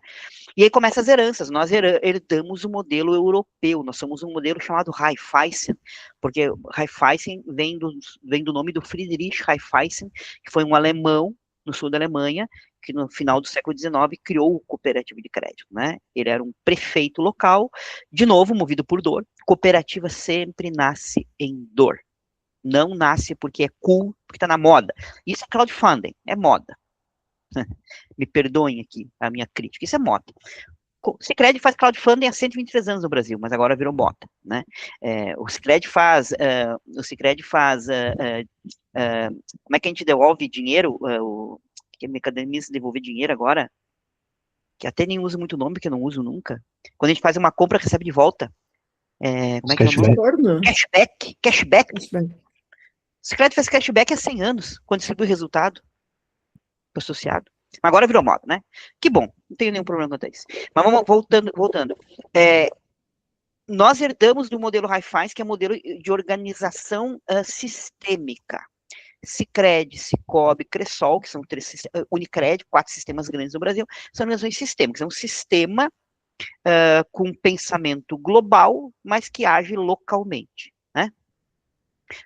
Speaker 3: E aí começam as heranças. Nós herdamos o modelo europeu. Nós somos um modelo chamado Raiffeisen, porque Raiffeisen vem do nome do Friedrich Raiffeisen, que foi um alemão no sul da Alemanha, que no final do século XIX criou o cooperativo de crédito, né? Ele era um prefeito local, de novo, movido por dor. Cooperativa sempre nasce em dor. Não nasce porque é cool, porque está na moda. Isso é crowdfunding, é moda. Me perdoem aqui a minha crítica, isso é moda. O Sicredi faz crowdfunding há 123 anos no Brasil, mas agora virou bota, né? O Sicredi faz, como é que a gente devolve dinheiro? Que mecanismo de devolver dinheiro agora? Que até nem uso muito nome, porque eu não uso nunca. Quando a gente faz uma compra, recebe de volta. Como é que é o nome? Cashback. O Sicredi faz cashback há 100 anos, quando distribui resultado associado. Agora virou moda, né? Que bom, não tenho nenhum problema quanto a isso. Mas vamos voltando. Nós herdamos do modelo Raiffeisen, que é um modelo de organização sistêmica. Sicredi, Sicob, Cressol, que são Unicred, 4 sistemas grandes no Brasil, são organizações sistêmicas. É um sistema com pensamento global, mas que age localmente, né?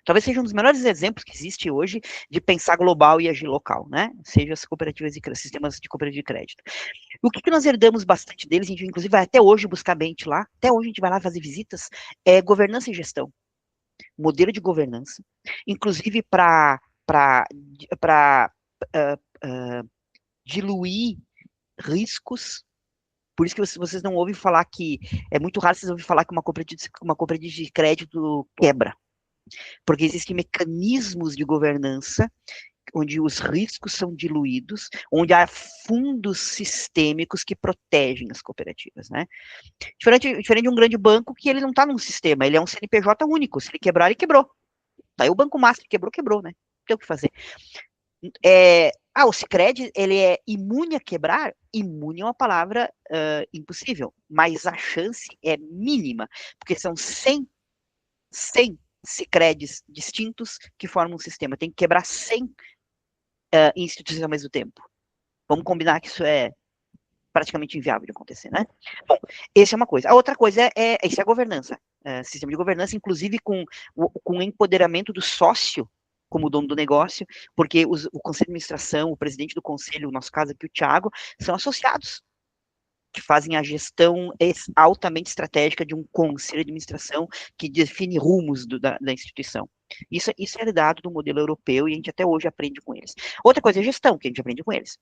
Speaker 3: Talvez seja um dos melhores exemplos que existe hoje de pensar global e agir local, né? Seja as cooperativas e sistemas de cooperativa de crédito. O que nós herdamos bastante deles, a gente inclusive vai até hoje buscar bench lá, até hoje a gente vai lá fazer visitas, é governança e gestão. Modelo de governança, inclusive para diluir riscos. Por isso que vocês não ouvem falar que, é muito raro vocês ouvirem falar que uma cooperativa de crédito quebra, porque existem mecanismos de governança onde os riscos são diluídos, onde há fundos sistêmicos que protegem as cooperativas, né? Diferente de um grande banco que ele não está num sistema, ele é um CNPJ único, se ele quebrar, ele quebrou. Daí o Banco Master quebrou, né? Não tem o que fazer. O Sicredi, ele é imune a quebrar? Imune é uma palavra impossível, mas a chance é mínima, porque são 100 Sicredis distintos que formam um sistema. Tem que quebrar 100 instituições ao mesmo tempo. Vamos combinar que isso é praticamente inviável de acontecer, né? Bom, essa é uma coisa. A outra coisa isso é a governança. Sistema de governança, inclusive com o empoderamento do sócio como dono do negócio, porque o conselho de administração, o presidente do conselho, no nosso caso aqui o Thiago, são associados que fazem a gestão altamente estratégica de um conselho de administração que define rumos da instituição. Isso é herdado do modelo europeu e a gente até hoje aprende com eles. Outra coisa é a gestão, que a gente aprende com eles.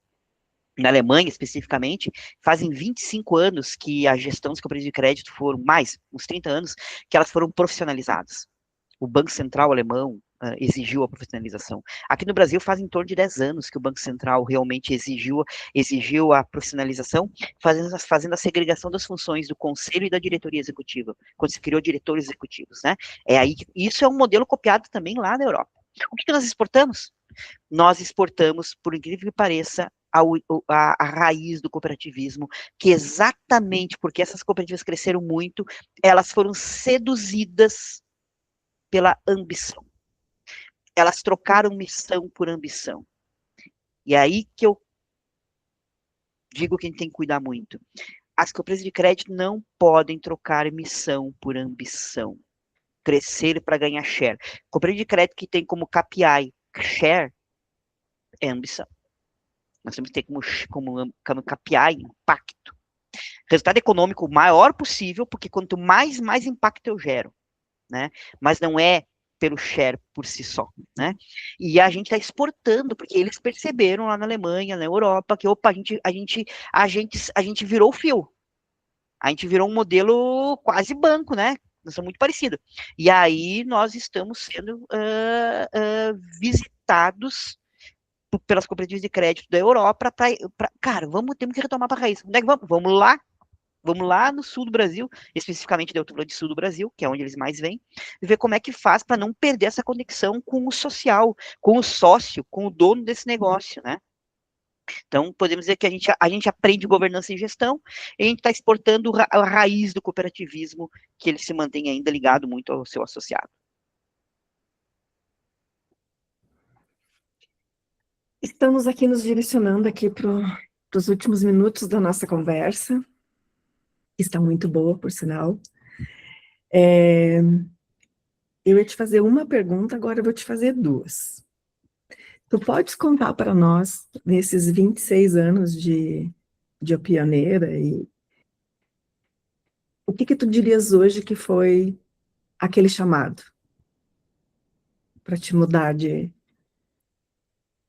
Speaker 3: Na Alemanha, especificamente, fazem 25 anos que a gestão das cooperativas de crédito foram, mais, uns 30 anos, que elas foram profissionalizadas. O Banco Central alemão exigiu a profissionalização. Aqui no Brasil faz em torno de 10 anos que o Banco Central realmente exigiu a profissionalização, fazendo a segregação das funções do conselho e da diretoria executiva, quando se criou diretores executivos, né? Isso é um modelo copiado também lá na Europa. O que nós exportamos? Nós exportamos, por incrível que pareça, a raiz do cooperativismo, que exatamente porque essas cooperativas cresceram muito, elas foram seduzidas pela ambição. Elas trocaram missão por ambição. E é aí que eu digo que a gente tem que cuidar muito. As cooperativas de crédito não podem trocar missão por ambição. Crescer para ganhar share. Cooperativa de crédito que tem como KPI share é ambição. Nós temos que ter como KPI impacto. Resultado econômico maior possível, porque quanto mais impacto eu gero, né? Mas não é pelo share por si só, né? E a gente está exportando, porque eles perceberam lá na Alemanha, na Europa, que opa, a gente virou o fio. A gente virou um modelo quase banco, né? Nós somos muito parecidos. E aí nós estamos sendo visitados pelas cooperativas de crédito da Europa cara, temos que retomar para a raiz. Onde é que vamos? Vamos lá no sul do Brasil, especificamente eu estou falando de sul do Brasil, que é onde eles mais vêm, e ver como é que faz para não perder essa conexão com o social, com o sócio, com o dono desse negócio, né? Então, podemos dizer que a gente aprende governança e gestão, e a gente está exportando a raiz do cooperativismo, que ele se mantém ainda ligado muito ao seu associado.
Speaker 2: Estamos aqui nos direcionando aqui para os últimos minutos da nossa conversa. Está muito boa, por sinal. Eu ia te fazer uma pergunta, agora eu vou te fazer duas. Tu podes contar para nós, nesses 26 anos de pioneira, o que tu dirias hoje que foi aquele chamado para te mudar de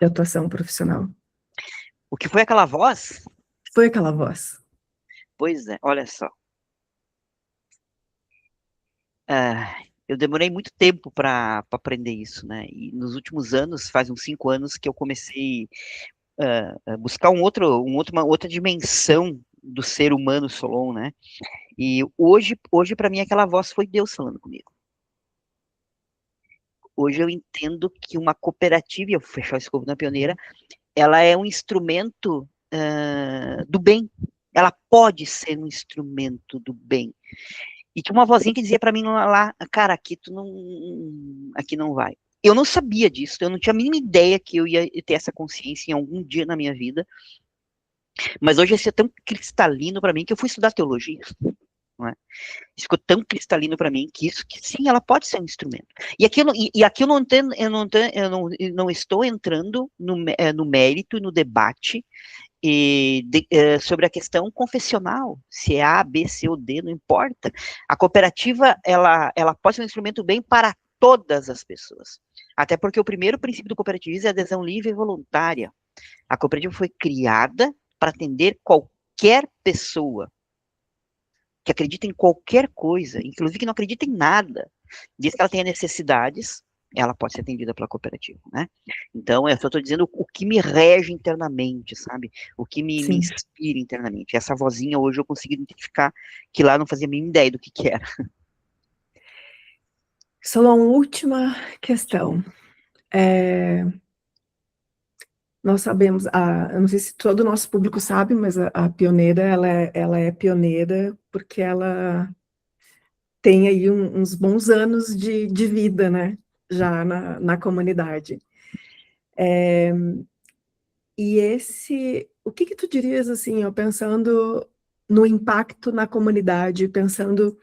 Speaker 2: atuação profissional?
Speaker 3: O que foi aquela voz?
Speaker 2: Foi aquela voz.
Speaker 3: Pois é, olha só. Eu demorei muito tempo para aprender isso, né? E nos últimos anos, faz uns 5 anos que eu comecei a buscar uma outra dimensão do ser humano Solon, né? E hoje para mim aquela voz foi Deus falando comigo. Hoje eu entendo que uma cooperativa, e eu vou fechar esse escopo na pioneira, ela é um instrumento do bem. Ela pode ser um instrumento do bem. E tinha uma vozinha que dizia para mim lá, cara, aqui não vai. Eu não sabia disso, eu não tinha a mínima ideia que eu ia ter essa consciência em algum dia na minha vida. Mas hoje isso é tão cristalino para mim que eu fui estudar teologia. Não é? Isso ficou tão cristalino para mim que sim, ela pode ser um instrumento. E aqui eu não estou entrando no mérito, no debate sobre a questão confessional, se é A, B, C ou D, não importa. A cooperativa, ela pode ser um instrumento bem para todas as pessoas. Até porque o primeiro princípio do cooperativismo é a adesão livre e voluntária. A cooperativa foi criada para atender qualquer pessoa que acredita em qualquer coisa, inclusive que não acredita em nada, diz que ela tenha necessidades, ela pode ser atendida pela cooperativa, né? Então, eu só estou dizendo o que me rege internamente, sabe? O que me inspira internamente. Essa vozinha hoje eu consigo identificar que lá não fazia a mínima ideia do que era.
Speaker 2: Solon, última questão. Nós sabemos, eu não sei se todo o nosso público sabe, mas a pioneira, ela é pioneira porque ela tem aí uns bons anos de vida, né, já na comunidade. E o que tu dirias, assim, ó, pensando no impacto na comunidade, pensando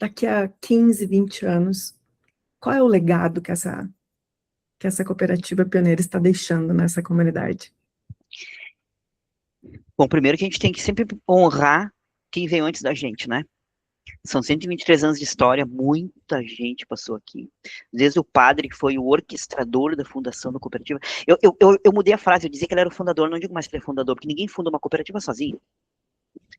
Speaker 2: daqui a 15, 20 anos, qual é o legado que essa cooperativa pioneira está deixando nessa comunidade?
Speaker 3: Bom, primeiro que a gente tem que sempre honrar quem veio antes da gente, né? São 123 anos de história, muita gente passou aqui. Desde o padre, que foi o orquestrador da fundação da cooperativa. Eu mudei a frase, eu dizia que ele era o fundador, não digo mais que ele é fundador, porque ninguém funda uma cooperativa sozinho.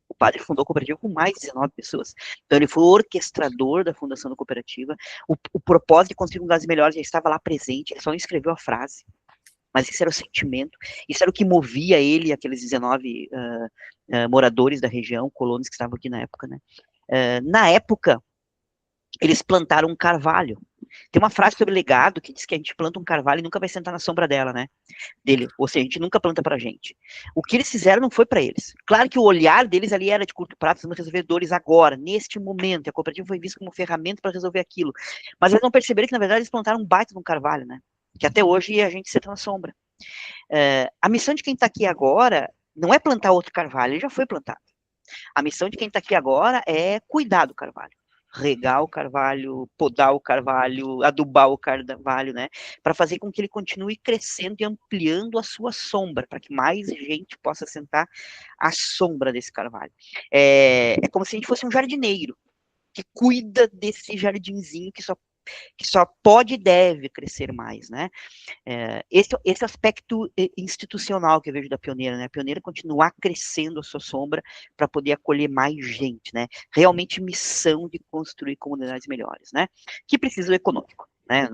Speaker 3: O padre fundou a cooperativa com mais de 19 pessoas. Então ele foi o orquestrador da fundação da cooperativa. O propósito de construir lugares melhores já estava lá presente, ele só não escreveu a frase. Mas isso era o sentimento, isso era o que movia ele, aqueles 19 moradores da região, colonos que estavam aqui na época, né? Na época, eles plantaram um carvalho. Tem uma frase sobre legado que diz que a gente planta um carvalho e nunca vai sentar na sombra dele, ou seja, a gente nunca planta pra gente. O que eles fizeram não foi para eles. Claro que o olhar deles ali era de curto prazo, precisamos resolver dores agora, neste momento, e a cooperativa foi vista como ferramenta para resolver aquilo. Mas eles não perceberam que, na verdade, eles plantaram um baita de um carvalho, né? Que até hoje a gente senta na sombra. A missão de quem está aqui agora não é plantar outro carvalho, ele já foi plantado. A missão de quem está aqui agora é cuidar do carvalho, regar o carvalho, podar o carvalho, adubar o carvalho, né, para fazer com que ele continue crescendo e ampliando a sua sombra, para que mais gente possa sentar à sombra desse carvalho. É como se a gente fosse um jardineiro, que cuida desse jardinzinho que só pode e deve crescer mais, né? Esse aspecto institucional que eu vejo da pioneira, né? A pioneira continuar crescendo a sua sombra para poder acolher mais gente, né? Realmente missão de construir comunidades melhores, né? Que precisa do econômico. Né?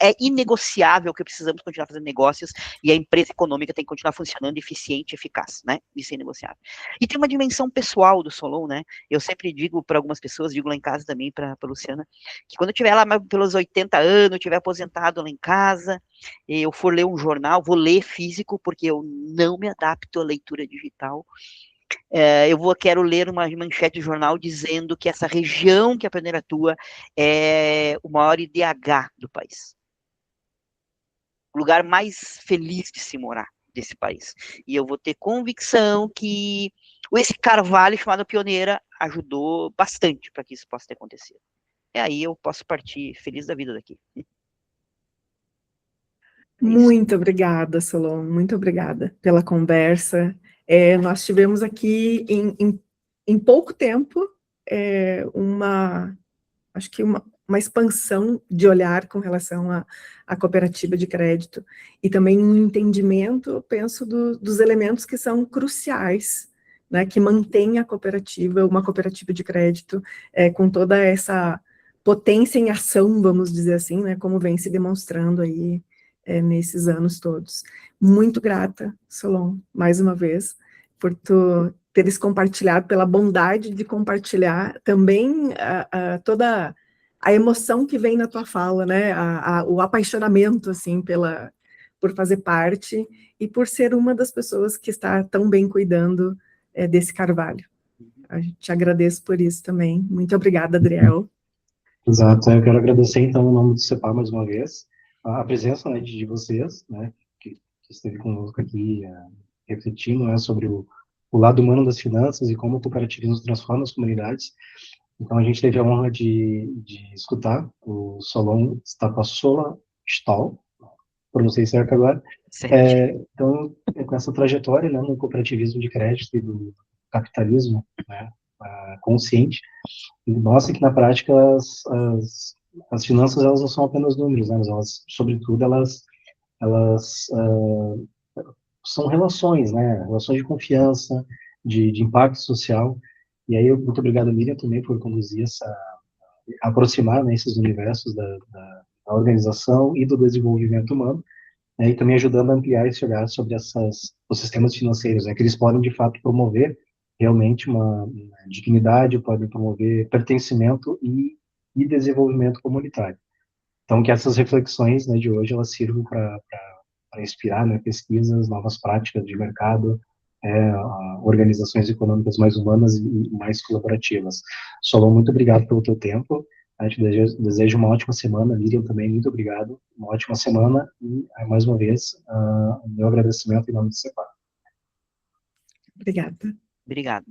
Speaker 3: É inegociável que precisamos continuar fazendo negócios e a empresa econômica tem que continuar funcionando eficiente e eficaz, né? Isso é inegociável. E tem uma dimensão pessoal do Solon, né? Eu sempre digo para algumas pessoas, digo lá em casa também para a Luciana, que quando eu estiver lá pelos 80 anos, eu estiver aposentado lá em casa, eu for ler um jornal, vou ler físico, porque eu não me adapto à leitura digital. Quero ler uma manchete de jornal dizendo que essa região que a pioneira atua é o maior IDH do país. O lugar mais feliz de se morar desse país. E eu vou ter convicção que esse carvalho chamado Pioneira ajudou bastante para que isso possa ter acontecido. E aí eu posso partir feliz da vida daqui.
Speaker 2: Muito obrigada, Solon, muito obrigada pela conversa. Nós tivemos aqui, em pouco tempo, acho que uma expansão de olhar com relação à cooperativa de crédito, e também um entendimento, eu penso, dos elementos que são cruciais, né, que mantém a cooperativa, uma cooperativa de crédito, com toda essa potência em ação, vamos dizer assim, né, como vem se demonstrando aí nesses anos todos. Muito grata, Solon, mais uma vez, por tu teres compartilhado, pela bondade de compartilhar também toda a emoção que vem na tua fala, né, o apaixonamento, assim, por fazer parte e por ser uma das pessoas que está tão bem cuidando desse carvalho. A gente te agradeço por isso também. Muito obrigada, Adriel.
Speaker 1: Exato, eu quero agradecer, então, em nome do CEPAR, mais uma vez, a presença, né, de vocês, né, que esteve conosco aqui, refletindo, né, sobre o lado humano das finanças e como o cooperativismo transforma as comunidades. Então, a gente teve a honra de escutar o Solon Stapassola Stahl, pronunciei certo agora. Então, com essa trajetória, né, no cooperativismo de crédito e do capitalismo, né, consciente, mostra que na prática as finanças, elas não são apenas números, né, mas elas, sobretudo, elas são relações, né, relações de confiança, de impacto social. E aí, muito obrigado, Miriam, também por conduzir aproximar, né, esses universos da organização e do desenvolvimento humano, né, e também ajudando a ampliar esse olhar sobre os sistemas financeiros, né, que eles podem, de fato, promover realmente uma dignidade, podem promover pertencimento e desenvolvimento comunitário. Então, que essas reflexões, né, de hoje, elas sirvam para inspirar, né, pesquisas, novas práticas de mercado, organizações econômicas mais humanas e mais colaborativas. Solon, muito obrigado pelo teu tempo. A gente deseja uma ótima semana. Miriam também, muito obrigado. Uma ótima semana e, mais uma vez, o meu agradecimento em nome do CEPAR.
Speaker 2: Obrigada.
Speaker 3: Obrigado.